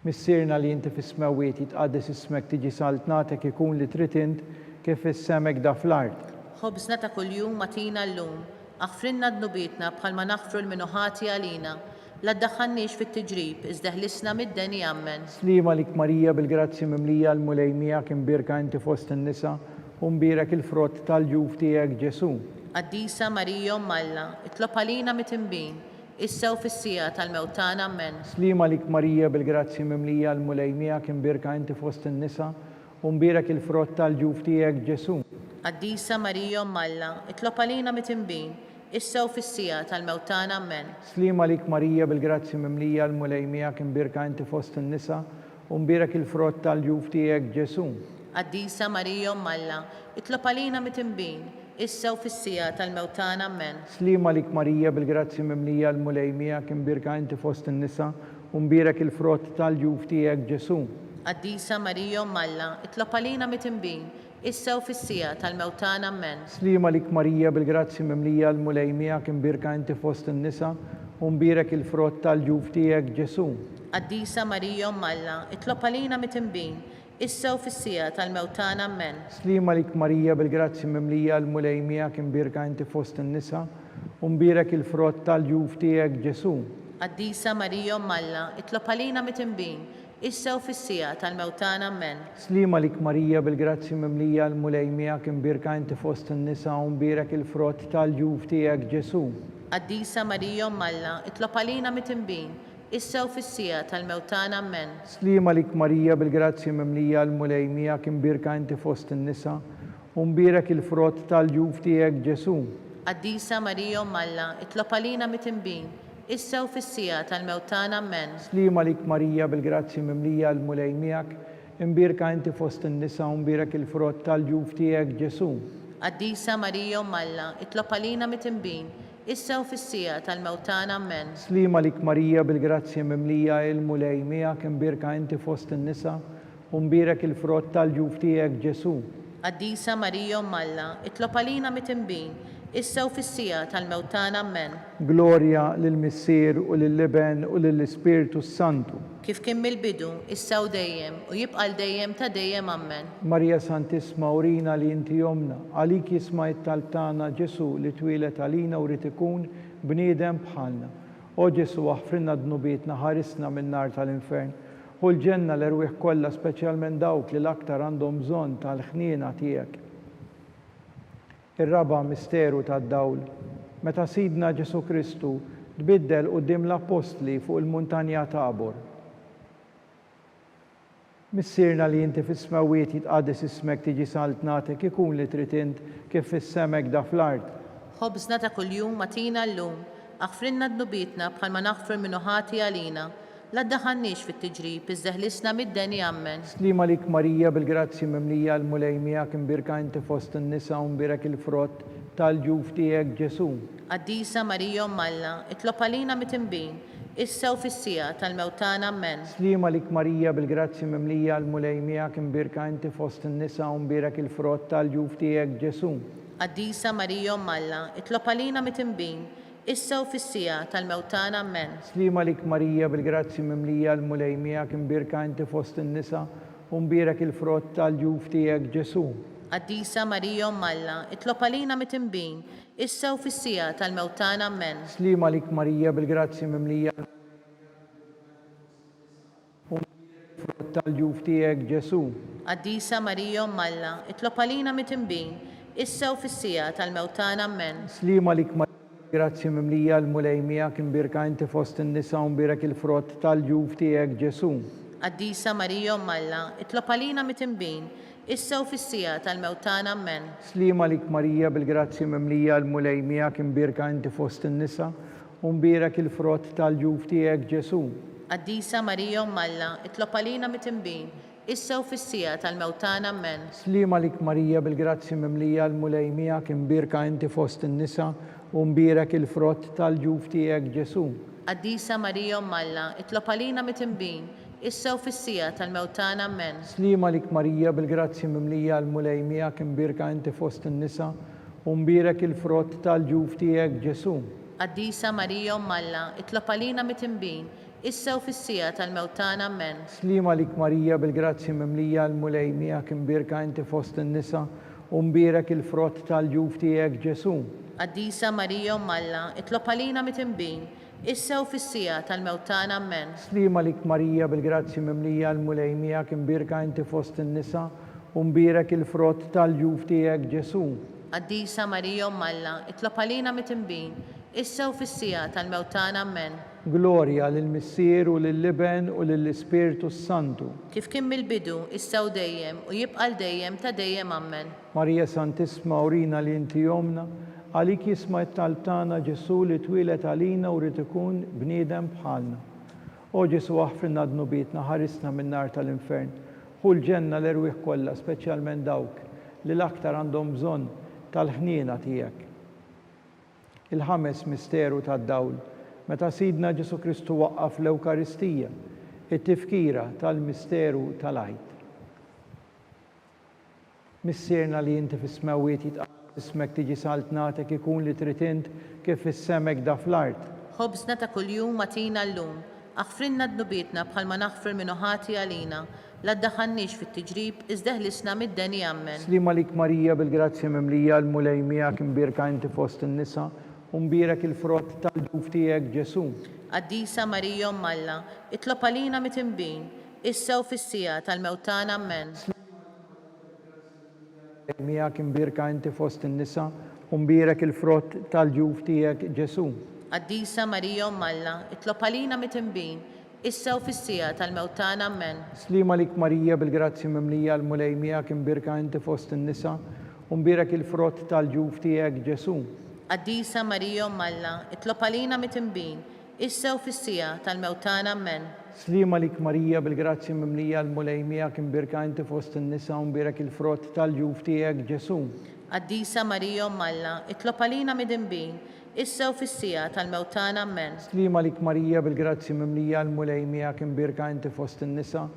Missierna li inti fis-smawiet jitqaddis ismek tiġi saltnatek ikun li trid int kif is-semek da fl-art. Ħobżna ta' kuljum matina llum, aħfrinna dnubietna bħalma naħfru l-minuħati għalina, la ddaħħalniex fit-tiġrib, iżda ħlisna mid-deni Amen. Slima lik Marija bil-grazzi mimlija l-mulej miegħek imbirka inti fost in-nisa u mbirek il-frott tal-ġuf tiegħek Ġesu. Qaddisa Marija Umm Alla, itlob għalina mit-tinbin, issa u fis-sija tal-mewtana Amen. Slima lik Marija bil-grazzi mimlija l-mulej miegħek imbirka inti fost in-nisa u mbirek il-frott tal-ġuf tiegħek Ġesu. Qaddisa Marija Umm Alla, itlob għalina mit-tinbin, issa u fis-sija tal-mewtana Amen. Slima lik Marija bil-grazzi mimlija l-mulej miegħek imbirka inti fost in-nisa u mbirek il-frott tal-ġuf tiegħek Ġesu. Qaddisa Marija Umm Alla, itlob għalina mit-tinbin, issa u fis-sija tal-mewtana Amen. Slima lik Marija bil-grazzi mimlija l-mulej miegħek imbirka inti fost in-nisa u mbirek il-frott tal-ġuf tiegħek Ġesu. Qaddisa Marija Umm Alla, itlob għalina mit-tinbin, issa u fis-sija tal-mewtana Amen. Slima lik Marija bil-grazzi mimlija l-mulej miegħek imbirka inti fost in-nisa u mbirek il-frott tal-ġuf tiegħek Ġesu. Qaddisa Marija Umm Alla, itlob għalina mit-tinbin, issa u fis-sija tal-mewtana Amen. Slima lik Marija bil-grazzi mimlija l-mulej miegħek imbirka inti fost in-nisa u mbirek il-frott tal-ġuf tiegħek Ġesu. Qaddisa Marija Umm Alla, itlob għalina mit-tinbin, issa u fis-sija tal-mewtana Amen. Slima lik Marija bil-grazzi mimlija l-mulej miegħek imbirka inti fost in-nisa u mbirek il-frott tal-ġuf tiegħek Ġesu. Qaddisa Marija Umm Alla, itlob għalina mit-tinbin, issa u fis-sija tal-mewtana Amen. Slima lik Marija bil-grazzi mimlija l-mulej miegħek imbirka inti fost in-nisa u mbirek il-frott tal-ġuf tiegħek Ġesu. Qaddisa Marija Umm Alla, itlob għalina mit-tinbin, issa u fis-sija tal-mewtana Amen. Slima lik Marija bil-grazzi mimlija l-mulej miegħek imbirka inti fost in-nisa u mbirek il-frott tal-ġuf tiegħek Ġesu. Qaddisa Marija Umm Alla, itlob għalina mit-tinbin, issa u fis-sija tal-mewtana Amen. Slima lik Marija bil-grazzi mimlija l-mulej miegħek imbirka inti fost in-nisa u mbirek il-frott tal-ġuf tiegħek Ġesu. Qaddisa Marija Umm Alla, itlob għalina mit-tinbin, issa u fis-sija tal-mewtana Amen. Glorja lill-Missier u lill-Liben u lill-Ispiritu Santu. Kif kien mill-bidu, issa u dejjem, u jibqa' l-dejjem ta' dejjem Amen. Marija Santisma urina li inti jomna għalik jisma' it-talb tagħna Ġesu li twilet għalina u rid ikun bniedem bħalna. O Ġesu aħfrinna dnubietna, ħarisna min-nar tal-infern. U l-ġenna l-irwieħ kollha speċjalment dawk li l-aktar għandhom bżonn tal-ħniena tiegħek. Ir-raba' misteru tad-dawl. Meta Sidna Ġesu Kristu tbiddel quddiem l-apostli fuq il-muntanja Tabor. Missierna li inti fis-smawiet jitqaddis ismek tiġi saltnatek ikun li trid int kif fis-semek da fl-art. ħobżna ta' kuljum matina llum, aħfrinna d-nubietna bħalma naħfru minnu ħati għalina, la ddaħħalniex fit-tiġrib, iżdeħlisna mid-deni ammen. Slima lik Marija bil-grazzi mimlija l-mulejmija kimbirka inti fost in-nisa u mbirek il-frott tal-ġuf tiegħek Ġesu. Qaddisa Marija Malla, itlob għalina mit-imbin, issa u fis-sija tal-mewtana ammen. Slima lik Marija bil-grazzi mimlija l-mulejmija kimbirka inti fost in-nisa u mbirek il-frott tal-ġuf tiegħek Ġesu. Qaddisa Marija Malla, itlob għalina mit-imbin, issa u fis-sija tal-mewtana ammen. Slima lik Marija bil-grazzi mimlija l-mulejmija kimbirka inti fost in-nisa u mbirek il-frott tal-ġuf tiegħek Ġesu. Qaddisa Marija Malla, itlob għalina mit-imbin, issa u fis-sija tal-mewtana ammen. Slima lik Marija bil-grazzi mimlija l-frott tal-ġuf tiegħek Ġesu. Qaddisa Marija Malla, itlob għalina mit-imbin, issa u fis-sija tal-mewtana ammen. Slima lik Marija grazzi mimlija l-mulejmija kimbirka inti fost in-nisa u mbirek il-frott tal-ġuf tiegħek Ġesu. Qaddisa Marija Malla, itlob għalina mit-imbin, issa u fis-sija tal-mewtana ammen. Slima lik Marija bil-grazzi mimlija l-mulejmija kimbirka inti fost in-nisa u mbirek il-frott tal-ġuf tiegħek Ġesu. Qaddisa Marija Malla, itlob għalina mit-imbin, issa u fis-sija tal-mewtana ammen. Slima lik Marija bil-grazzi mimlija l-mulejmija kimbirka inti fost in-nisa u mbirek il-frott tal-ġuf tiegħek Ġesu. Qaddisa Marija Malla, itlob għalina mit-imbin, issa u fis-sija tal-mewtana ammen. Slima lik Marija bil-grazzi mimlija l-mulejmija kimbirka inti fost in-nisa u mbirek il-frott tal-ġuf tiegħek Ġesu. Qaddisa Marija Malla, itlob għalina mit-imbin, issa u fis-sija tal-mewtana ammen. Slima lik Marija bil-grazzi mimlija l-mulejmija kimbirka inti fost in-nisa u mbirek il-frott tal-ġuf tiegħek Ġesu. Qaddisa Marija Malla, itlob għalina mit-imbin, issa u fis-sija tal-mewtana ammen. Slima lik Marija bil-grazzi mimlija l-mulejmija kimbirka inti fost in-nisa u mbirek il-frott tal-ġuf tiegħek Ġesu. Qaddisa Marija Malla, itlob għalina mit-imbin, issa u fis-sija tal-mewtana ammen. Glorja lill-Missier u lill-Liben u lill-Ispiritu Santu. Kif kien mill-bidu, issa u dejjem, u jibqa' dejjem ta' dejjem ammen. Marija Santisma urina li inti jomna, għalik jisma t-talb tagħna Ġesu li twilet għalina u rrid ikun bniedem bħalna. O Ġesu aħfrinna d-nubietna ħarisna min-nar tal-infern. Ħu l-ġenna l-erwieħ kollha, speċjalment dawk li l-aktar għandhom bżonn tal-ħniena tiegħek. Il-ħames misteru tad-dawl, meta Sidna Ġesu Kristu waqqaf l-Ewkaristija, it-tifkira tal-misteru tal-għajt. Missierna li inti fis-smawiet ismek tiġi saltnatek ikun li trid int kif fis-semek da fl-art. Ħobżna ta' kuljum matina llum, aħfrinna d-nubietna bħalma naħfru minnu ħati għalina, la ddaħħalniex fit-tiġrib, iżdeħlisna mid-deni ammen. Slima lik Marija bil-grazzi mimlija l-mulejmija kimbirka inti fost in-nisa u mbirek il-frott tal-ġuf tiegħek Ġesu. Qaddisa Marija Malla, itlob għalina mit-imbin, issa u fis-sija tal-mewtana ammen. Mija kimbirka inti fost in-nisa u mbirek il-frott tal-ġuf tiegħek Ġesu. Qaddisa Marija Malla, itlob għalina mit-imbin, issa u fis-sija tal-mewtana ammen. Slima lik Marija bil-grazzi mimlija l-mulejmija kimbirka inti fost in-nisa u mbirek il-frott tal-ġuf tiegħek Ġesu. Qaddisa Marija Malla, itlob għalina mit-imbin, issa u fis-sija tal-mewtana ammen. Slima lik Marija bil-grazzi mimlija l-mulejmija kimbirka inti fost in-nisa u mbirek il-frott tal-ġuf tiegħek Ġesu. Qaddisa Marija Malla, itlob għalina mit-imbin, issa u fis-sija tal-mewtana ammen. Slima lik Marija bil-grazzi mimlija l-mulejmija kimbirka inti fost in-nisa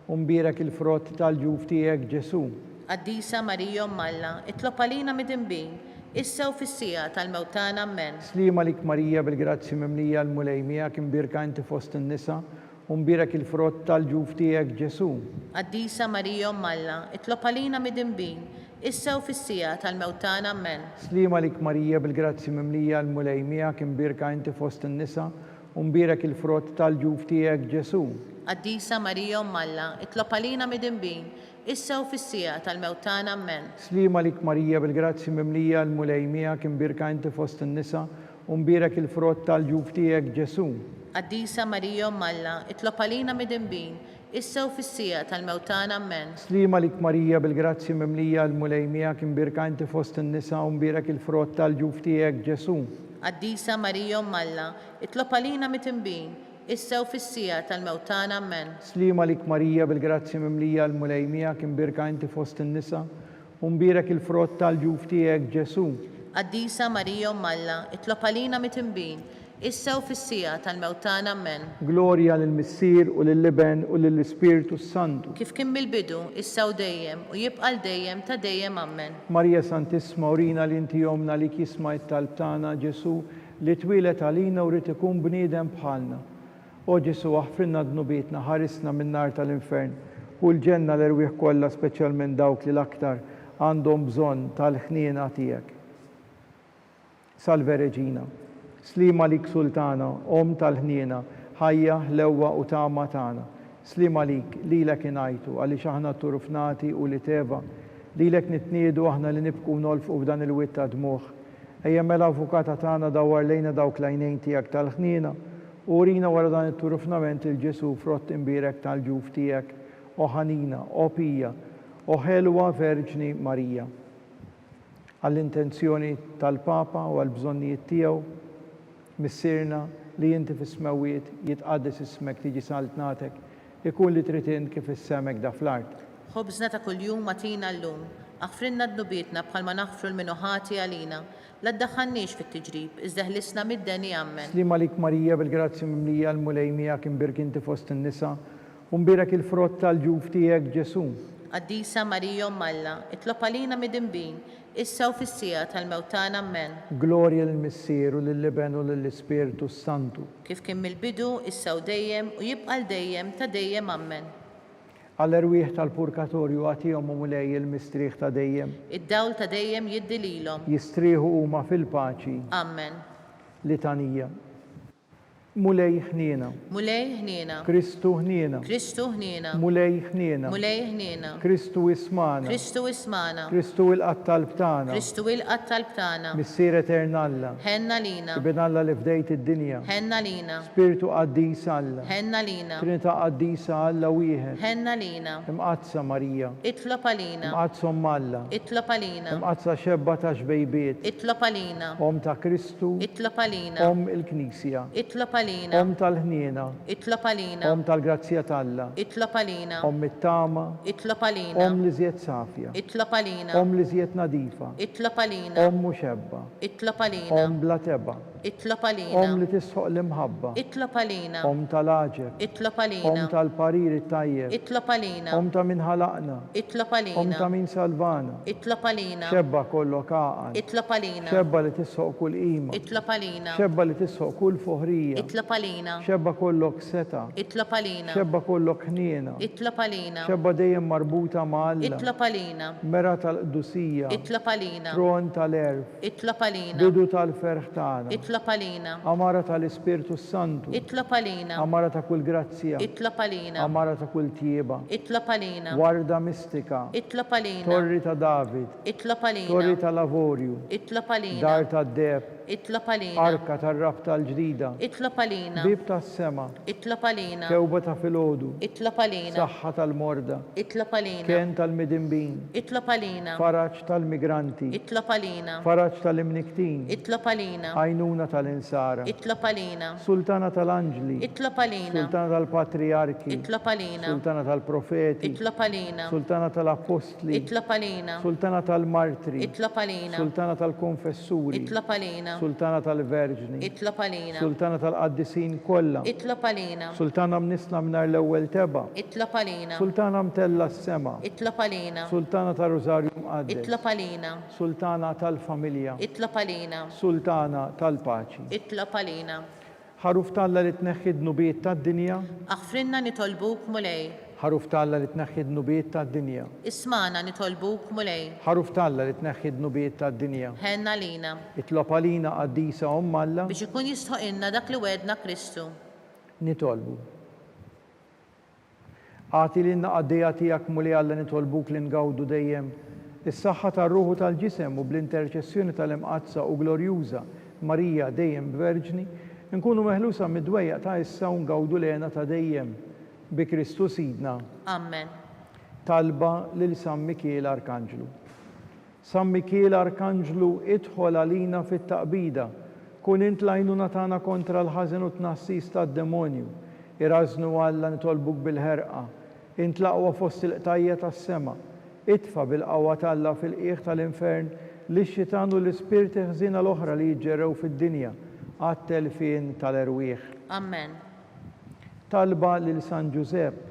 u mbirek il-frott tal-ġuf tiegħek Ġesu. Qaddisa Marija Malla, itlob għalina mit-imbin, issa u fis-sija tal-mewtana ammen. Slima lik Marija bil-grazzi mimlija l-mulejmija kimbirka inti fost in-nisa u mbirek il-frott tal-ġuf tiegħek Ġesu. Qaddisa Marija Malla, itlob għalina mit-imbin, issa u fis-sija tal-mewtana ammen. Slima lik Marija bil-grazzi mimlija l-mulejmija kimbirka inti fost in-nisa u mbirek il-frott tal-ġuf tiegħek Ġesu. Qaddisa Marija Malla, itlob għalina mit-imbin, issa u fis-sija tal-mewtana ammen. Slima lik Marija bil-grazzi mimlija l-mulejmija kimbirka inti fost in-nisa Umbirek il-frott tal-ġuf tiegħek Ġesu. Qaddisa Marija Malla, itlob għalina midinbin, issa u fis-sija tal-mewtana Amen. Slima lik Marija bil-grazzi mimlija l-mulej miegħek imbirka inti fost in-nisa umbirek il-frott tal-ġuf tiegħek Ġesu. Qaddisa Marija Malla, itlob għalina midinbin, issa u fis-sija tal-mewtana Amen. Slima lik Marija bil-grazzi mimlija l-mulej miegħek imbirka inti fost in-nisa umbirek il-frott tal-ġuf tiegħek Ġesu. Qaddisa Marija Malla, itlob għalina midinbin, issa u fis-sija tal-mewtana Amen. Gloria lill-Missier u lill-Liben u lill-Ispiritu Santu. Kif kien mill-bidu, issa u dejjem, u jibqa' dejjem ta' dejjem Amen. Marija Santissima urina li inti jomna li kisma it-talb tagħna Ġesu li twilet għalina u rid ikun bniedem bħalna. O Ġesu aħfrinna dnubietna ħarisna min-nar tal-infern u l-ġenna l-erwieħ kollha speċjalment dawk li l-aktar għandhom bżonn tal-ħniena tiegħek. Salve Reġina, slima lik Sultana, Om tal-ħniena, ħajja, ħlewwa u tama tagħna. Slima lik lilek ingħajtu għaliex aħna turufnati u li teva, lilek nitniedu aħna li nibku nolfqu f'dan il-witt ta' dmuħ. Ejja mela avukata tagħna dawwar lejna dawk l-għajnejn tiegħek tal-ħniena u urina wara dan it-turufnament il-Ġesu frott imbirek tal-ġuf tiegħek, o ħanina, o pija, o ħelwa Verġni Marija. Għall-intenzjoni tal-Papa u għall-bżonnijiet tiegħu, missirna li inti fis-smawiet jitqaddis ismek tiġi saltnatek, ikun li trid kif issemek da fl-art. Ħobżna ta' kuljum matina llum, aħfrinna d-nubietna bħalma naħfru l-minuħati għalina, la ddaħħalniex fit-tiġrib, iżda ħlisna mid-deni Amen. Slima lik Marija bil-grazzi mimlija l-mulej miegħek imbirk inti fost in-nisa, u mbirek il-frott tal-ġuf tiegħek Ġesu. Qaddisa Marija Malla, itlob għalina midinbin, issa u fis-sija tal-mewtana Amen. Gloria lill-Missier u lill-Liben u lill-Ispiritu Santu. Kif kien mill-bidu, issa u dejjem, u jibqa' dejjem ta' dejjem Amen. Għall-erwieħ tal-purgatorju għatihom u mulej il-mistrieħ ta' dejjem. Id-dawl ta' dejjem jiddi lilhom. Jistrieħu huma fil-paċi. Amen. Litanija. Mulej ħniena. Mulej ħniena. Kristu ħniena. Kristu ħniena. Mulej ħniena. Mulej ħniena. Kristu ismana. Kristu ismana. Kristu il-qattalb tagħna. Kristu il-qattalb tagħna. Missier Eternalla. Ħenna lina. Ibn Alla li fdejt id-dinja. Ħenna lina. Spiritu qaddis Alla. Ħenna lina. Trinità qaddisa Alla wieħed. Ħenna lina. Imqazza Marija. Itlob għalina. Imqazzhom Alla. Itlob għalina. Imqazza xebba ta' xbejbiet. Itlob għalina. Om ta' Kristu. Itlob għalina. Om il-Knisja. Itlob għalina. Om tal-ħniena. Itlob għalina. Om tal-grazzja t'Alla. Itlob għalina. Om it-tama. Itlob għalina. Om li żjed safja. Itlob għalina. Om li żjed nadifa. Itlob għalina. Om muxebba. Itlob għalina. Om bla teba. Itlob Om għalina. li tisħoq l-imħabba. Itlob għalina. Om tal-aġeb. Itlob Om għalina. tal-parir it-tajjeb. Itlob għalina. Om ta' min ħalaqna. Itlob Om għalina. ta' min salvana. Itlob għalina. Xebba kollok għaqal. Itlob għalina. Xebba li tisħoq kull qima. Itlob għalina. Xebba li tisħoq kull foħrija. Itlob għalina. Xebba kollok seta. Itlob għalina. Xebba kollok ħniena. Itlob għalina. Xebba dejjem marbuta ma' Alla. Itlob għalina. Mera tal-qdusija. Itlob għalina. Tron tal-erf. Itlob għalina. Bidu tal-ferħ tagħna. Itlob għalina. Amara tal-Ispiritu Santu. Itlob għalina. Amara ta' kull grazzja. Itlob għalina. Amara ta' kull tieba. Itlob għalina. Warda mistika. Itlob għalina. Torri ta' David. Itlob Torri għalina. ta' Lavorju. Itlob għalina. Dar ta' Deb. Itlob għalina. Arka tar-rab tal-ġdida. Itlob għalina. Bib tas-sema. Itlob għalina. Kewba ta' filgħodu. Itlob għalina. Saħħa tal-morda. Itlob għalina. Ken tal-midinbin. Itlob għalina. Faraġġ tal-migranti. Itlob għalina. Faraġġ tal-imniktin. Itlob għalina. Għajnuna tal-insara. Itlob għalina. Sultana tal-anġli. Itlob għalina. Sultana tal-patriarki. Itlob għalina. Sultana tal-profeti. Itlob għalina. Sultana tal-apostli. Itlob għalina. Sultana tal-martri. Itlob għalina. Sultana tal-konfessuri. Itlob għalina. Sultana tal-verġni. Itlob għalina. Sultana tal-qaddisin kollha. Itlob għalina. Sultana mnisna mnar l-ewwel teba. Itlob għalina. Sultana mtella s-sema. Itlob għalina. Sultana tal-Rożarju Mqaddes. Itlob għalina. Sultana tal-familja. Itlob għalina. Sultana tal-paċi. Itlob għalina. Ħaruf talla li tneħħi d-nubiet tad-dinja. Aħfrinna nitolbuk mulej. Ħaruf talla li tneħħi d-nubiet tad-dinja. Ismana nitolbuk mulej. Ħaruf talla li tneħħi d-nubiet tad-dinja. Ħenna lina. Itlob għalina qaddisa Alla Biex ikun jistħoqilna dak li wedna Kristu. nitolbu. Għati li n-qaddija tijak muli Alla nitolbuk li ngawdu dejjem is-saħħa tar-ruħu tal-ġisem u bl-interċessjoni tal-imqazza u glorjuża Marija dejjem verġni, nkunu meħlusa mid-dwejjaq ta' issa u ngawdu lena ta' dejjem bi Kristu Sidna. Amen. Talba lil San Mikiel Arkanġlu. San Mikiel Arkanġlu idħol għalina fit-taqbida, kun int l-għajnuna tagħna kontra l-ħażen u tnassis tad-demonju, irażnu Alla nitolbuk bil-ħerqa, int l-aqwa fost il-qtajja tas-sema, itfa' bil-qawwa t'Alla fil-qiegħ tal-infern lix-xitan u l-ispirti ħżina l-oħra li jiġġerrew fid-dinja għat-telfien tal-erwieħ. Amen. Talba lil San Giuseppe,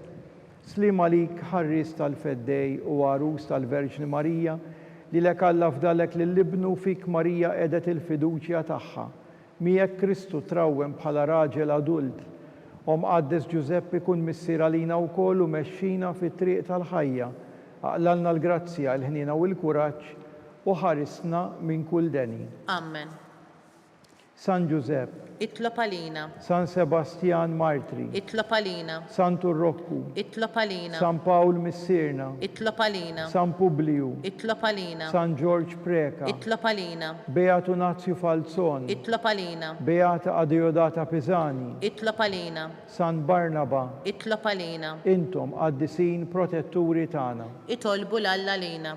slim għalik ħarris tal-feddej u għarus tal-Verġni Marija, li lek Alla fdalek lill-ibnu fik Marija edet il-fiduċja tagħha. Miegħek Kristu trawwem bħala raġel adult. Qaddes Giuseppe kun missier għalina wkoll u mexxina fit-triq tal-ħajja. Aqlalna l-grazzja, l-ħnina u l-kuraġġ u ħarisna minn kull deni. Amen. San Giuseppe, Itlob għalina. San Sebastian Martri, Itlob għalina. San Turrokku, Itlob għalina. San Pawl Missirna, Itlob għalina. San Publiu, Itlob għalina. San George Preka, Itlob għalina. Beatu Nazio Falzon, Itlob għalina. Beata Adeodata Pisani, Itlob għalina. San Barnaba, Itlob għalina. intom qaddisin protetturi tagħna. Itolbu l-Alla lina.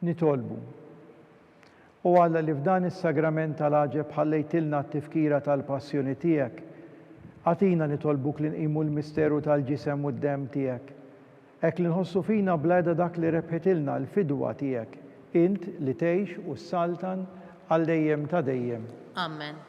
Nitolbu. U Alla li f'dan is-sagrament tal-għaġeb ħallejtilna t-tifkira tal-passjoni tiegħek, għatina nitolbuk li nqimu l-misteru tal-ġisem u d-dem tiegħek. Hekk li nħossu fina bleda dak li rebħitilna l-fidwa tiegħek, int li tgħix u s-saltan għal dejjem ta' dejjem. Amen.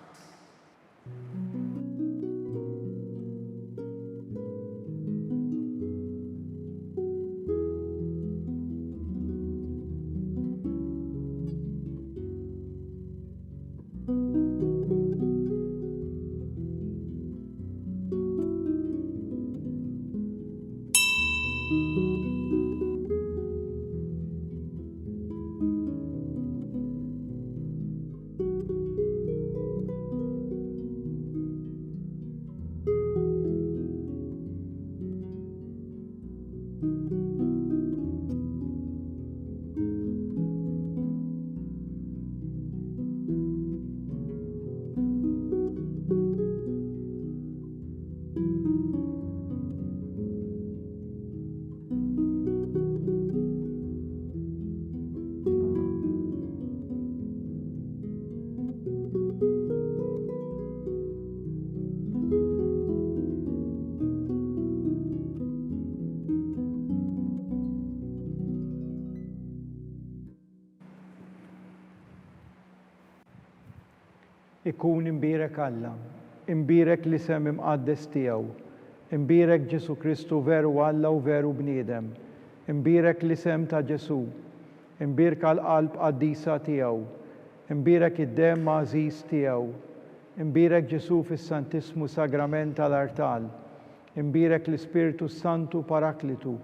Ikun imbirek Alla, imbirek li sem imqaddes tiegħu, imbirek Ġesu Kristu veru Alla u veru bniedem, imbirek li sem ta' Ġesu, imbirek għal-qalb qaddisa tiegħu, imbirek id-dem mażis tiegħu, imbirek Ġesu fis-Santismu Sagrament tal-Artal, imbirek l-Ispiritu Santu Paraklitu,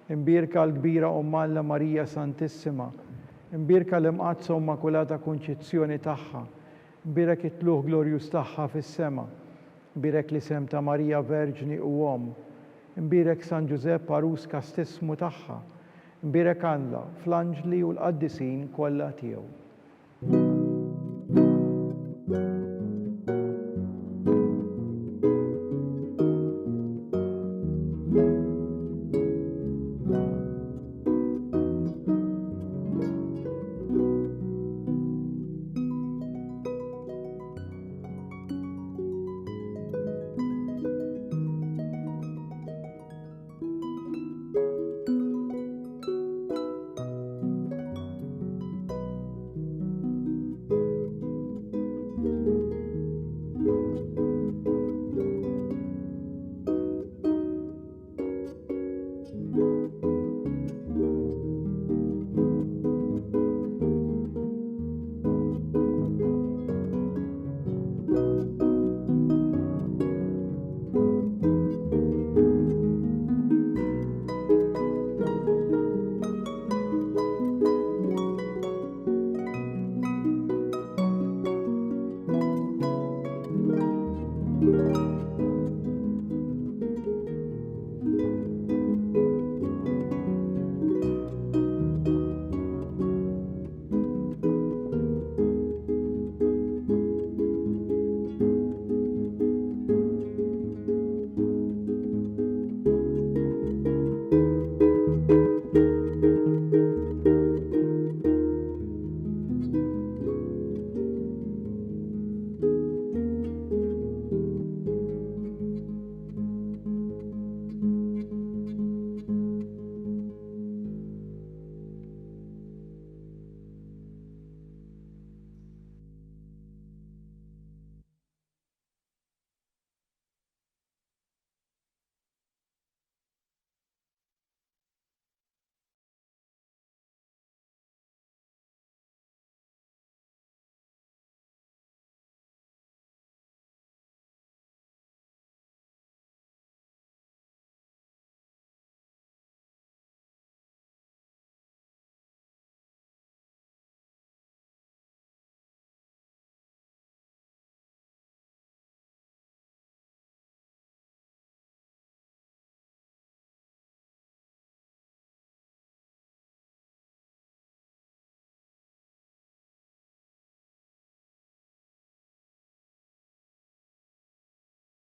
imbirek għal-kbira Alla Marija Santissima, imbirek l-imqazza Immakulata Konċizzjoni tagħha, imbirek it-tluħ glorjus tagħha fis-sema, imbirek li sem ta' Marija Verġni u Om, imbirek San Giuseppe Arus kastismu tagħha, imbirek Alla fl-anġli u l-qaddisin kollha tiegħu. tagħkom.